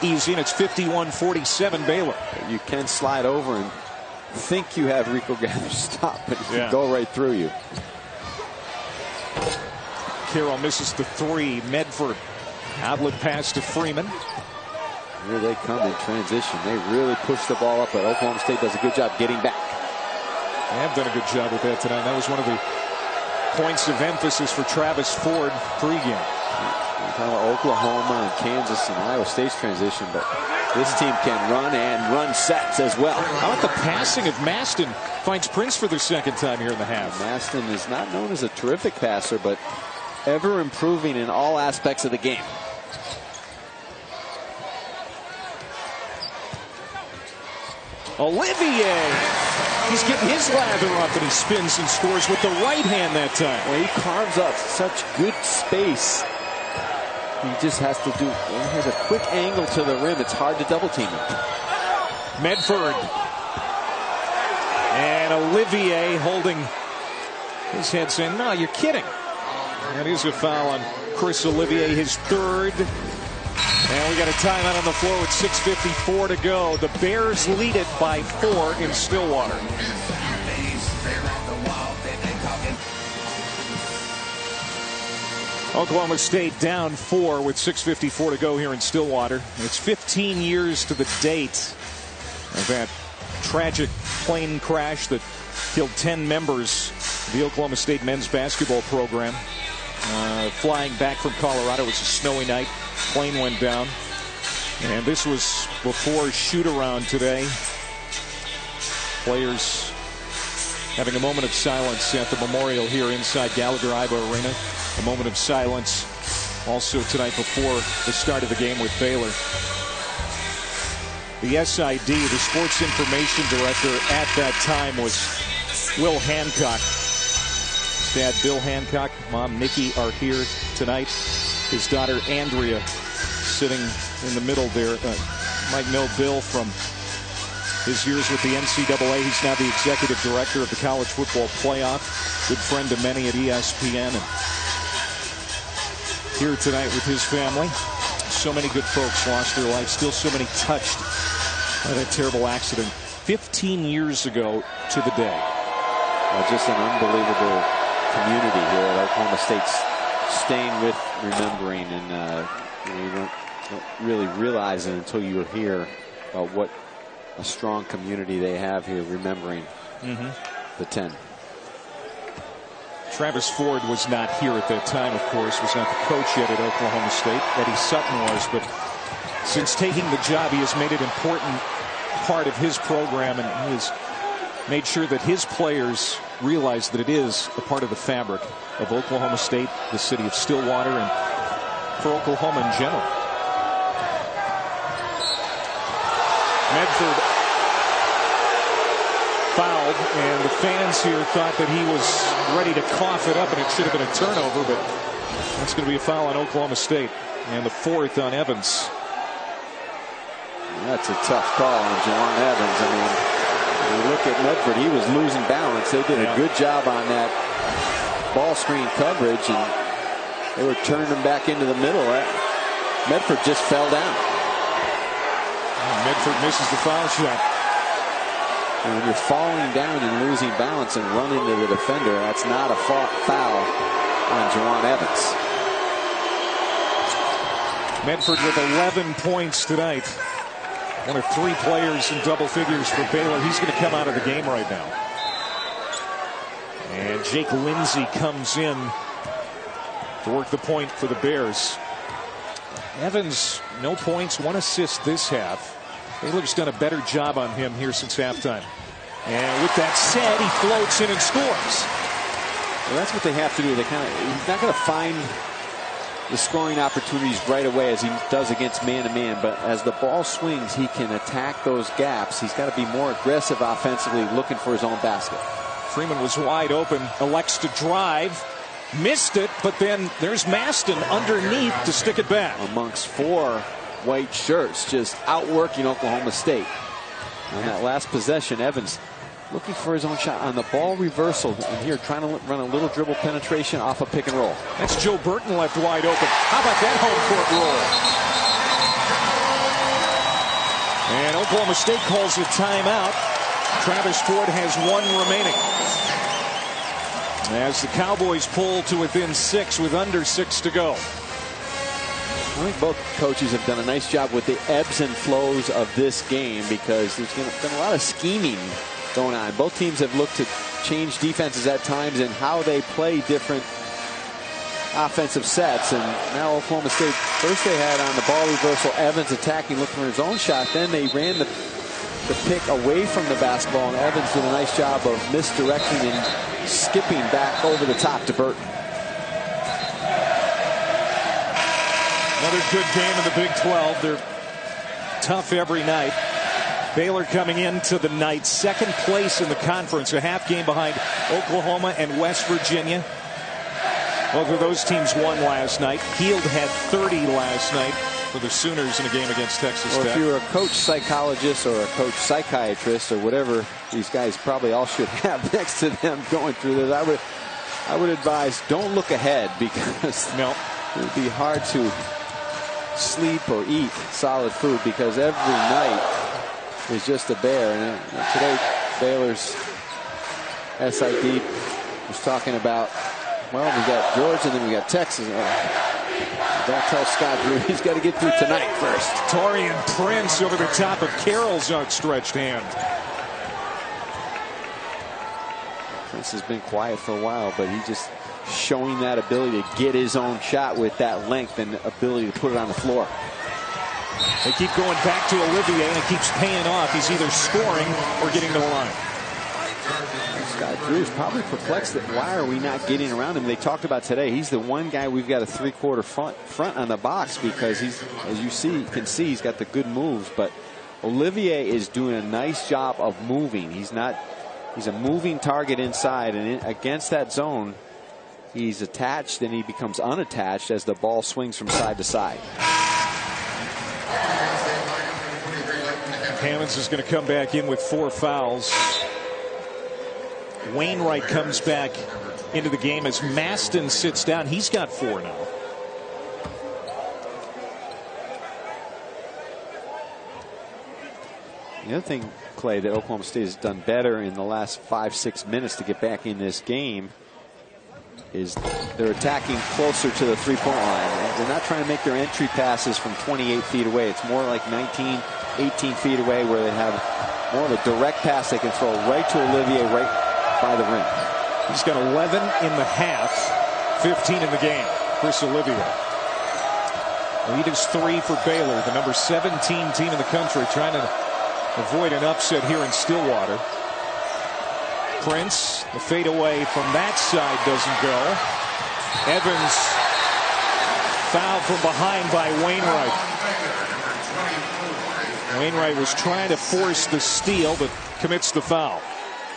easy, and it's 51-47 Baylor. You can slide over and think you have Rico Gather stop, but he can go right through you. Carroll misses the three. Medford, outlet pass to Freeman. Here they come in transition. They really push the ball up, but Oklahoma State does a good job getting back. They have done a good job with that tonight. That was one of the points of emphasis for Travis Ford pregame. We're talking about Oklahoma and Kansas and Iowa State's transition, but this team can run and run sets as well. How about the passing of Maston? Finds Prince for the second time here in the half. Maston is not known as a terrific passer, but ever improving in all aspects of the game. Olivier, he's getting his lather up, and he spins and scores with the right hand that time. Well, he carves up such good space. He just has to do, he has a quick angle to the rim. It's hard to double team him. Medford. And Olivier holding his head saying, no, you're kidding. That is a foul on Chris Olivier, his third. And we got a timeout on the floor with 6:54 to go. The Bears lead it by 4 in Stillwater. Oklahoma State down 4 with 6:54 to go here in Stillwater. It's 15 years to the date of that tragic plane crash that killed 10 members of the Oklahoma State men's basketball program. Flying back from Colorado, it was a snowy night. Plane went down. And this was before shoot-around today. Players having a moment of silence at the memorial here inside Gallagher-Iba Arena. A moment of silence also tonight before the start of the game with Baylor. The SID, the Sports Information Director at that time, was Will Hancock. His dad, Bill Hancock, mom, Nikki, are here tonight. His daughter, Andrea, sitting in the middle there. Might know Bill from his years with the NCAA. He's now the executive director of the College Football Playoff. Good friend to many at ESPN. And here tonight with his family. So many good folks lost their lives. Still so many touched by that terrible accident 15 years ago to the day. Just an unbelievable community here at Oklahoma State, staying with, remembering, and you don't really realize it until you're here about what a strong community they have here, remembering the 10. Travis Ford was not here at that time, of course, was not the coach yet at Oklahoma State. Eddie Sutton was, but since taking the job, he has made it an important part of his program, and he has made sure that his players realize that it is a part of the fabric of Oklahoma State, the city of Stillwater, and for Oklahoma in general. Medford fouled, and the fans here thought that he was ready to cough it up and it should have been a turnover, but that's going to be a foul on Oklahoma State, and the 4th on Evans. That's a tough call on Juwan Evans. I mean, when you look at Medford, he was losing balance. They did a good job on that ball screen coverage, and they were turning him back into the middle. Medford just fell down. Medford misses the foul shot. And when you're falling down and losing balance and run into the defender, that's not a foul on Juwan Evans. Medford with 11 points tonight. One of 3 players in double figures for Baylor. He's going to come out of the game right now. And Jake Lindsey comes in to work the point for the Bears. Evans, no points, 1 assist this half. Baylor's done a better job on him here since halftime. And with that said, he floats in and scores. Well, that's what they have to do. He's not going to find the scoring opportunities right away as he does against man-to-man, but as the ball swings, he can attack those gaps. He's got to be more aggressive offensively, looking for his own basket. Freeman was wide open, elects to drive, missed it, but then there's Maston underneath to stick it back. Amongst 4 white shirts, just outworking Oklahoma State. On that last possession, Evans looking for his own shot on the ball reversal, and here trying to run a little dribble penetration off a pick and roll. That's Joe Burton left wide open. How about that home court roll? And Oklahoma State calls a timeout. Travis Ford has 1 remaining. As the Cowboys pull to within 6 with under 6 to go. I think both coaches have done a nice job with the ebbs and flows of this game because there's been a lot of scheming going on. Both teams have looked to change defenses at times and how they play different offensive sets. And now Oklahoma State, first they had on the ball reversal Evans attacking, looking for his own shot. Then they ran the pick away from the basketball, and Evans did a nice job of misdirecting and skipping back over the top to Burton. Another good game in the Big 12. They're tough every night. Baylor coming into the night second place in the conference, a half game behind Oklahoma and West Virginia. Both of those teams won last night. Heald had 30 last night for the Sooners in a game against Texas Tech. Or if you're a coach psychologist or a coach psychiatrist or whatever these guys probably all should have next to them going through this, I would advise don't look ahead, because it would be hard to sleep or eat solid food because every night is just a bear. And today Baylor's SID was talking about, well, we got Georgia and then we got Texas. Don't tell Scott Drew he's got to get through tonight first. Torian Prince over the top of Carroll's outstretched hand. Prince has been quiet for a while, but he just showing that ability to get his own shot with that length and ability to put it on the floor. They keep going back to Olivier, and it keeps paying off. He's either scoring or getting to the line. Scott Drew is probably perplexed that why are we not getting around him. They talked about today, he's the one guy we've got a 3/4 front on the box because he's, as you can see, he's got the good moves. But Olivier is doing a nice job of moving. He's a moving target inside, and against that zone, he's attached and he becomes unattached as the ball swings from side to side. Hammonds is going to come back in with 4 fouls. Wainwright comes back into the game as Maston sits down. He's got 4 now. The other thing, Clay, that Oklahoma State has done better in the last 5-6 minutes to get back in this game is they're attacking closer to the 3-point line. They're not trying to make their entry passes from 28 feet away. It's more like 19, 18 feet away where they have more of a direct pass they can throw right to Olivier right by the rim. He's got 11 in the half, 15 in the game. Chris Olivier. Lead is 3 for Baylor, the number 17 team in the country, trying to avoid an upset here in Stillwater. Prince, the fadeaway from that side doesn't go. Evans fouled from behind by Wainwright. Wainwright was trying to force the steal, but commits the foul.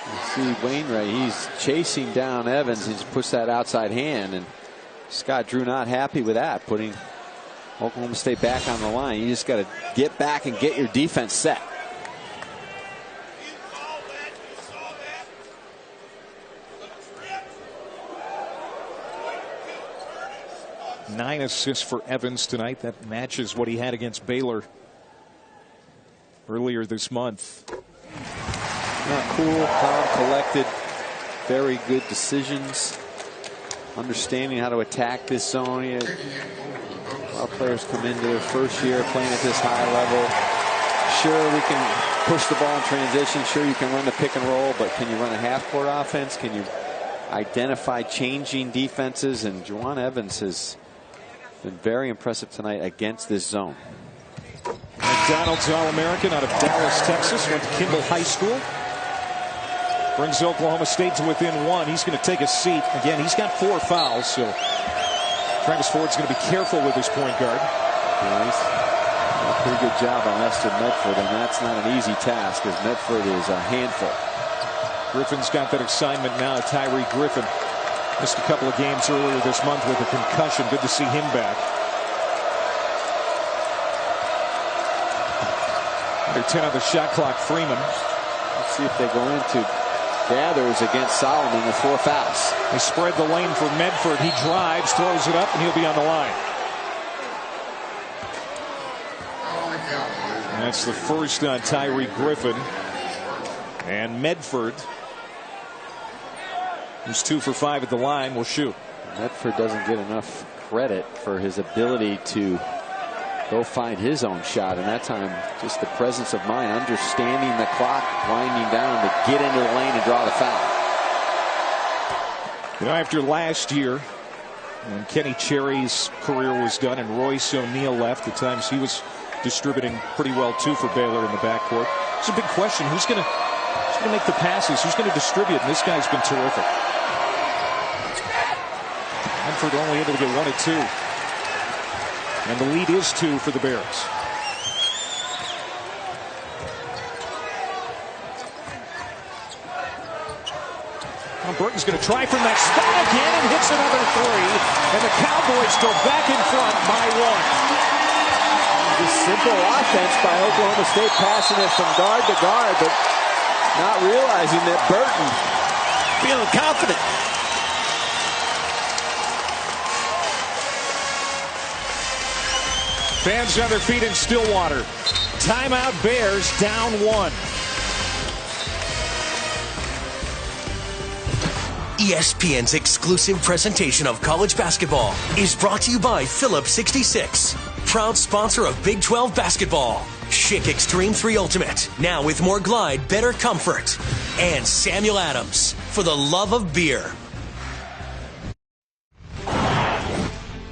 You see Wainwright, he's chasing down Evans. He just puts that outside hand, and Scott Drew not happy with that, putting Oklahoma State back on the line. You just got to get back and get your defense set. Nine assists for Evans tonight. That matches what he had against Baylor earlier this month. Cool, calm, collected, very good decisions, understanding how to attack this zone. A lot of players come into their first year playing at this high level. Sure, we can push the ball in transition. Sure, you can run the pick and roll, but can you run a half-court offense? Can you identify changing defenses? And Juwan Evans has been very impressive tonight against this zone. McDonald's All-American out of Dallas, Texas. Went to Kimball High School. Brings Oklahoma State to within 1. He's going to take a seat. Again, he's got 4 fouls, so Travis Ford's going to be careful with his point guard. Yeah, he's done a pretty good job on Lester Medford, and that's not an easy task because Medford is a handful. Griffin's got that assignment now. Tyree Griffin missed a couple of games earlier this month with a concussion. Good to see him back. Under 10 on the shot clock, Freeman. Let's see if they go into Gathers against Solomon with 4 fouls. They spread the lane for Medford. He drives, throws it up, and he'll be on the line. And that's the first on Tyree Griffin. And Medford, who's 2 for 5 at the line, will shoot. Medford doesn't get enough credit for his ability to go find his own shot, and that time just the presence of mind, understanding the clock winding down to get into the lane and draw the foul. You know, after last year, when Kenny Cherry's career was done and Royce O'Neal left, at times he was distributing pretty well too for Baylor in the backcourt. It's a big question: who's going to make the passes? Who's going to distribute? And this guy's been terrific. Medford only able to get 1 of 2. And the lead is 2 for the Bears. Now Burton's going to try from that spot again and hits another 3. And the Cowboys go back in front by 1. Just simple offense by Oklahoma State, passing it from guard to guard, but not realizing that Burton feeling confident. Fans on their feet in Stillwater. Timeout, Bears down 1. ESPN's exclusive presentation of college basketball is brought to you by Phillips 66, proud sponsor of Big 12 basketball. Schick Extreme 3 Ultimate, now with more glide, better comfort. And Samuel Adams, for the love of beer.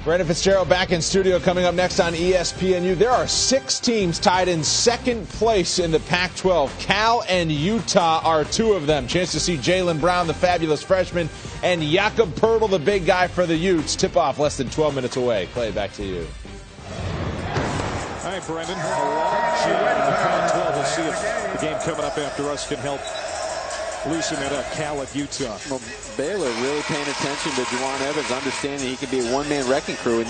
Brandon Fitzgerald back in studio. Coming up next on ESPNU, there are 6 teams tied in second place in the Pac-12. Cal and Utah are 2 of them. Chance to see Jaylen Brown, the fabulous freshman, and Jakob Poeltl, the big guy for the Utes. Tip-off less than 12 minutes away. Clay, back to you. All right, Brendan. A long shoot in the Pac-12. We'll see if the game coming up after us can help loosen it up. Cal at Utah. Well, Baylor really paying attention to Juwan Evans, understanding he can be a one-man wrecking crew, and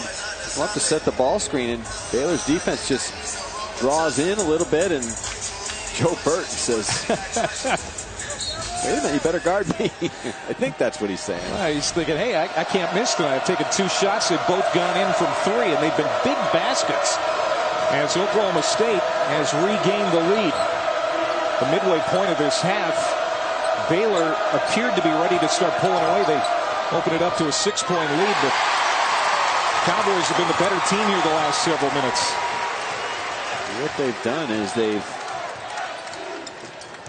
we'll have to set the ball screen, and Baylor's defense just draws in a little bit, and Joe Burton says, wait a minute, you better guard me. I think that's what he's saying. He's thinking, hey, I can't miss tonight. I've taken 2 shots. They've both gone in from 3, and they've been big baskets as Oklahoma State has regained the lead. The midway point of this half, Baylor appeared to be ready to start pulling away. They opened it up to a 6-point lead, but Cowboys have been the better team here the last several minutes. What they've done is they've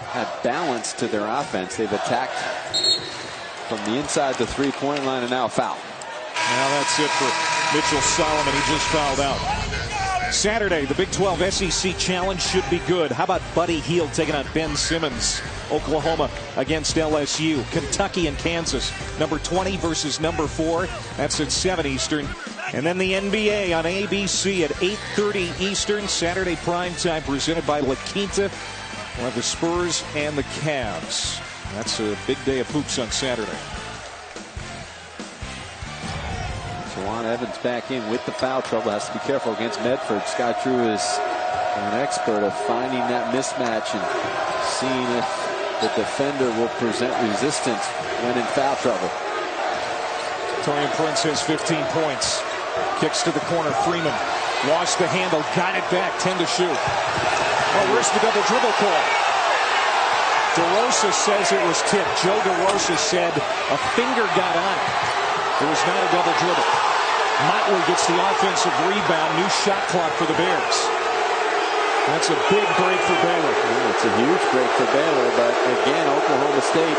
had balance to their offense. They've attacked from the inside the 3-point line, and now a foul. Now that's it for Mitchell Solomon. He just fouled out. Saturday, the Big 12 SEC Challenge should be good. How about Buddy Hield taking on Ben Simmons? Oklahoma against LSU. Kentucky and Kansas. Number 20 versus number 4. That's at 7 Eastern. And then the NBA on ABC at 8:30 Eastern. Saturday primetime presented by La Quinta. We'll have the Spurs and the Cavs. That's a big day of hoops on Saturday. Juwan Evans back in with the foul trouble. Has to be careful against Medford. Scott Drew is an expert of finding that mismatch and seeing if the defender will present resistance when in foul trouble. Torian Prince has 15 points. Kicks to the corner. Freeman lost the handle. Got it back. 10 to shoot. Oh, where's the double dribble call? DeRosa says it was tipped. Joe DeRosa said a finger got on it. It was not a double dribble. Motley gets the offensive rebound. New shot clock for the Bears. That's a big break for Baylor. Yeah, it's a huge break for Baylor, but again, Oklahoma State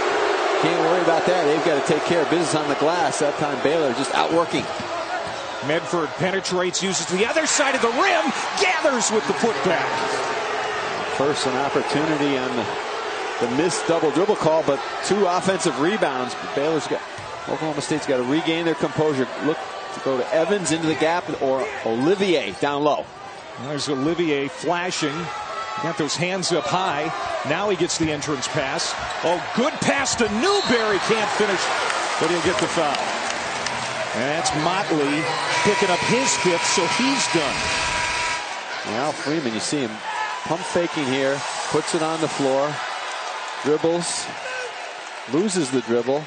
can't worry about that. They've got to take care of business on the glass. That time Baylor just outworking. Medford penetrates, uses the other side of the rim, gathers with the putback. First an opportunity on the missed double dribble call, but 2 offensive rebounds. Oklahoma State's got to regain their composure. Look to go to Evans into the gap or Olivier down low. There's Olivier flashing. Got those hands up high. Now he gets the entrance pass. Oh, good pass to Newberry. Can't finish, but he'll get the foul. And that's Motley picking up his 5th, so he's done. Now Freeman, you see him pump faking here. Puts it on the floor. Dribbles. Loses the dribble.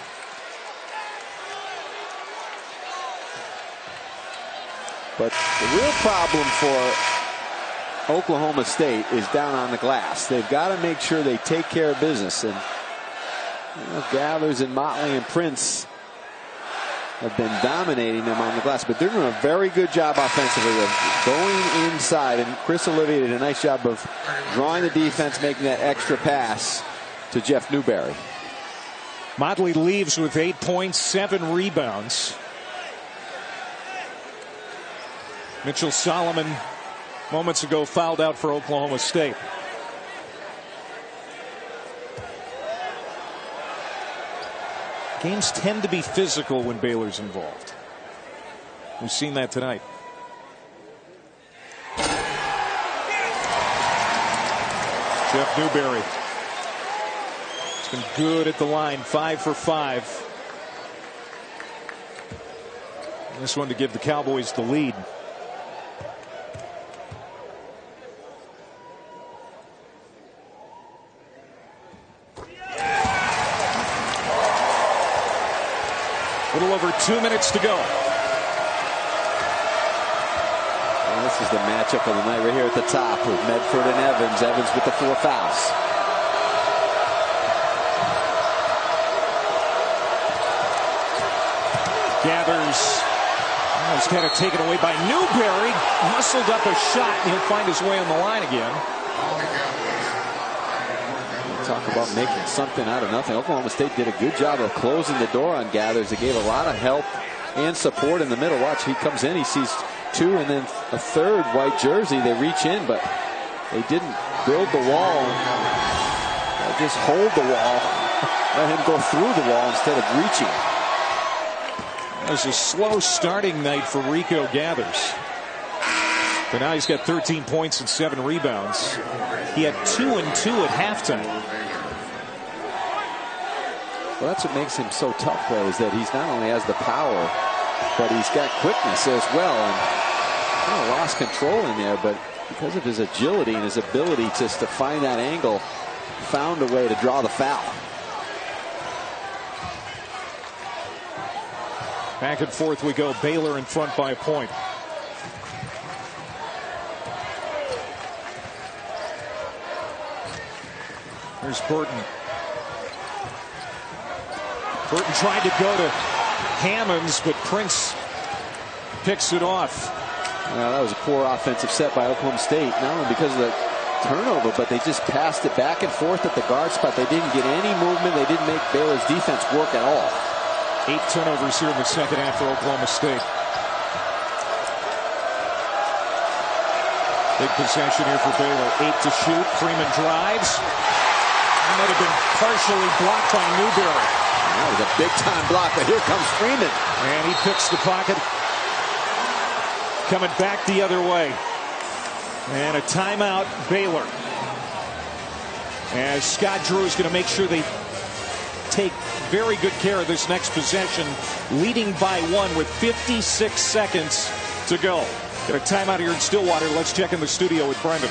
But the real problem for Oklahoma State is down on the glass. They've got to make sure they take care of business. And Gathers and Motley and Prince have been dominating them on the glass, but they're doing a very good job offensively of going inside. And Chris Olivier did a nice job of drawing the defense, making that extra pass to Jeff Newberry. Motley leaves with 8 points, 7 rebounds. Mitchell Solomon moments ago fouled out for Oklahoma State. Games tend to be physical when Baylor's involved. We've seen that tonight. Jeff Newberry. He's been good at the line, 5 for 5. And this one to give the Cowboys the lead. A little over 2 minutes to go. And this is the matchup of the night right here at the top with Medford and Evans. Evans with the 4 fouls. Gathers. It's kind of taken away by Newberry. Muscled up a shot, and he'll find his way on the line again. Talk about making something out of nothing. Oklahoma State did a good job of closing the door on Gathers. They gave a lot of help and support in the middle. Watch, he comes in, he sees 2 and then a 3rd white jersey. They reach in, but they didn't build the wall. They just hold the wall. Let him go through the wall instead of reaching. It was a slow starting night for Rico Gathers. But now he's got 13 points and 7 rebounds. He had 2 and 2 at halftime. Well, that's what makes him so tough, though, is that he's not only has the power, but he's got quickness as well. And kind of lost control in there, but because of his agility and his ability just to find that angle, found a way to draw the foul. Back and forth we go. Baylor in front by a point. Here's Burton. Burton tried to go to Hammonds, but Prince picks it off. That was a poor offensive set by Oklahoma State, not only because of the turnover, but they just passed it back and forth at the guard spot. They didn't get any movement. They didn't make Baylor's defense work at all. 8 turnovers here in the second half for Oklahoma State. Big possession here for Baylor. 8 to shoot. Freeman drives. That might have been partially blocked by Newberry. That was a big-time block, but here comes Freeman. And he picks the pocket. Coming back the other way. And a timeout, Baylor. As Scott Drew is going to make sure they take very good care of this next possession, leading by 1 with 56 seconds to go. Got a timeout here in Stillwater. Let's check in the studio with Brendan.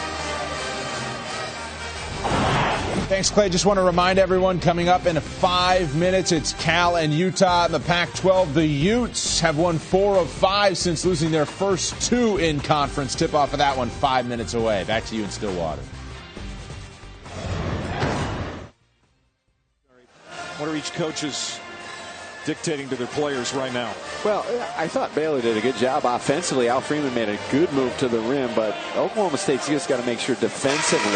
Thanks, Clay. Just want to remind everyone, coming up in 5 minutes, it's Cal and Utah in the Pac-12. The Utes have won 4 of 5 since losing their first 2 in conference. Tip-off of that one 5 minutes away. Back to you in Stillwater. What are each coaches dictating to their players right now? Well, I thought Baylor did a good job offensively. Al Freeman made a good move to the rim, but Oklahoma State's just got to make sure defensively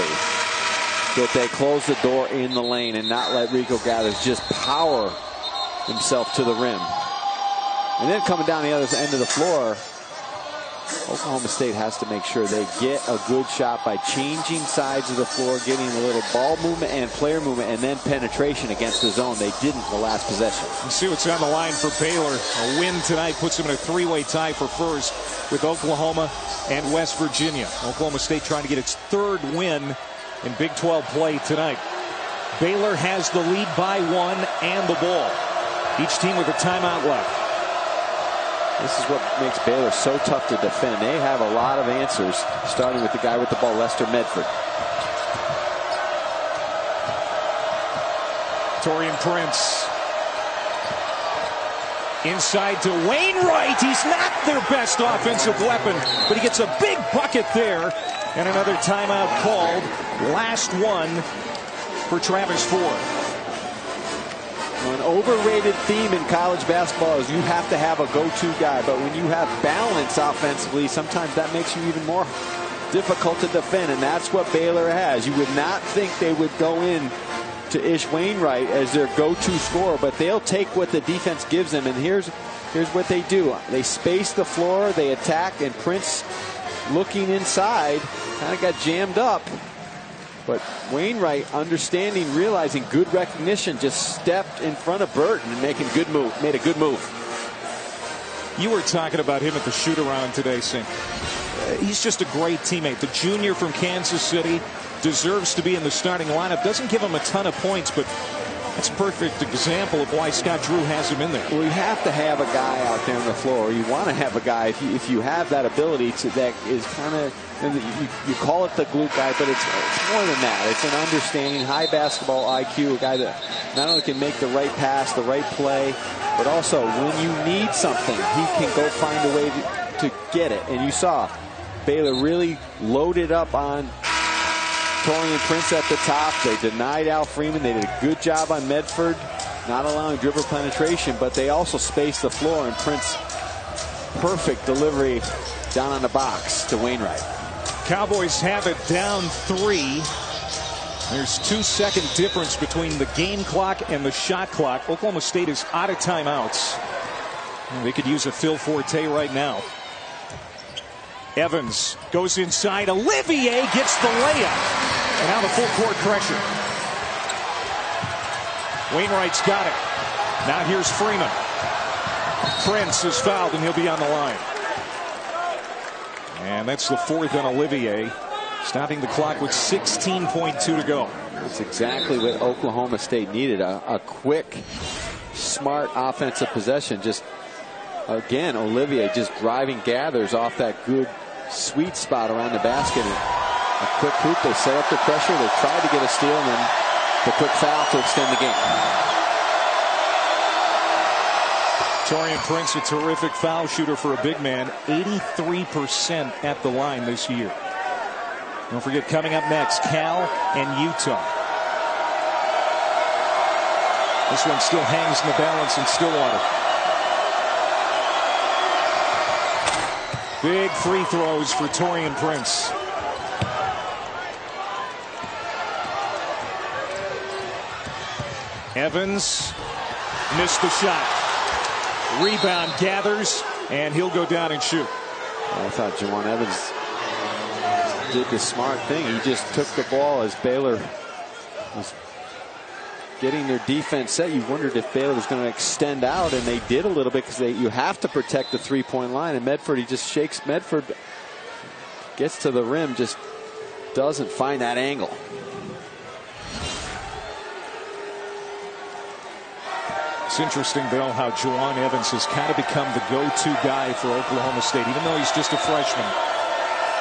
that they close the door in the lane and not let Rico Gathers just power himself to the rim. And then coming down the other end of the floor, Oklahoma State has to make sure they get a good shot by changing sides of the floor, getting a little ball movement and player movement, and then penetration against the zone. They didn't the last possession. Let's see what's on the line for Baylor. A win tonight puts them in a 3-way tie for first with Oklahoma and West Virginia. Oklahoma State trying to get its 3rd win in Big 12 play tonight. Baylor has the lead by 1 and the ball. Each team with a timeout left. This is what makes Baylor so tough to defend. They have a lot of answers, starting with the guy with the ball, Lester Medford. Taurean Prince. Inside to Wainwright. He's not their best offensive weapon, but he gets a big bucket there. And another timeout called. Last one for Travis Ford. An overrated theme in college basketball is you have to have a go-to guy, but when you have balance offensively, sometimes that makes you even more difficult to defend, and that's what Baylor has. You would not think they would go in to Ish Wainwright as their go-to scorer, but they'll take what the defense gives them, and here's what they do. They space the floor, they attack, and Prince, looking inside, kind of got jammed up. But Wainwright, understanding, realizing, good recognition, just stepped in front of Burton and made a good move. You were talking about him at the shoot-around today, Sink. He's just a great teammate. The junior from Kansas City deserves to be in the starting lineup. Doesn't give him a ton of points, but that's a perfect example of why Scott Drew has him in there. Well, you have to have a guy out there on the floor. You want to have a guy, if you have that ability to, that is kind of, you call it the glue guy, but it's more than that. It's an understanding, high basketball IQ, a guy that not only can make the right pass, the right play, but also when you need something, he can go find a way to get it. And you saw Baylor really loaded up on Torian Prince at the top. They denied Al Freeman. They did a good job on Medford, not allowing dribble penetration, but they also spaced the floor, and Prince, perfect delivery down on the box to Wainwright. Cowboys have it down 3. There's 2-second difference between the game clock and the shot clock. Oklahoma State is out of timeouts. They could use a Phil Forte right now. Evans goes inside. Olivier gets the layup. And now the full court pressure. Wainwright's got it. Now here's Freeman. Prince is fouled and he'll be on the line. And that's the 4th on Olivier. Stopping the clock with 16.2 to go. That's exactly what Oklahoma State needed. A quick, smart offensive possession. Just, again, Olivier just driving gathers off that good sweet spot around the basket. And a quick hoop. They set up the pressure. They tried to get a steal, and then the quick foul to extend the game. Torian Prince, a terrific foul shooter for a big man. 83% at the line this year. Don't forget, coming up next, Cal and Utah. This one still hangs in the balance in Stillwater. Big free throws for Torian Prince. Evans missed the shot. Rebound gathers, and he'll go down and shoot. I thought Juwan Evans did the smart thing. He just took the ball as Baylor was getting their defense set. You wondered if Baylor was going to extend out, and they did a little bit because you have to protect the three-point line. And Medford, he just shakes. Medford gets to the rim, just doesn't find that angle. It's interesting, Bill, how Juwan Evans has kind of become the go-to guy for Oklahoma State, even though he's just a freshman.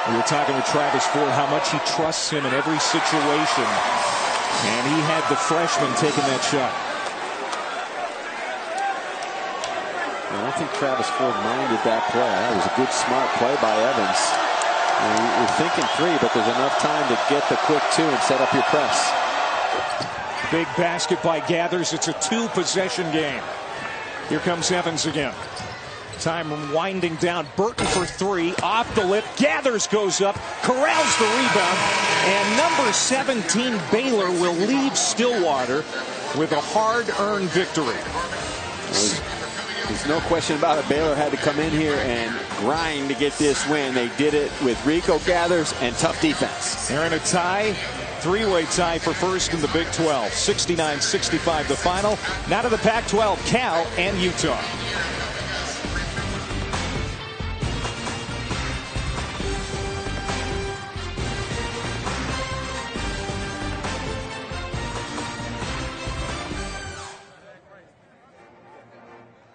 We were talking with Travis Ford how much he trusts him in every situation, and he had the freshman taking that shot. I don't think Travis Ford minded that play. That was a good, smart play by Evans. You're thinking 3, but there's enough time to get the quick 2 and set up your press. Big basket by Gathers. It's a 2-possession game. Here comes Evans again. Time winding down. Burton for 3. Off the lip. Gathers goes up. Corrals the rebound. And number 17 Baylor will leave Stillwater with a hard-earned victory. There's no question about it. Baylor had to come in here and grind to get this win. They did it with Rico Gathers and tough defense. They're in a tie. 3-way tie for first in the Big 12. 69-65 the final. Now to the Pac-12, Cal and Utah.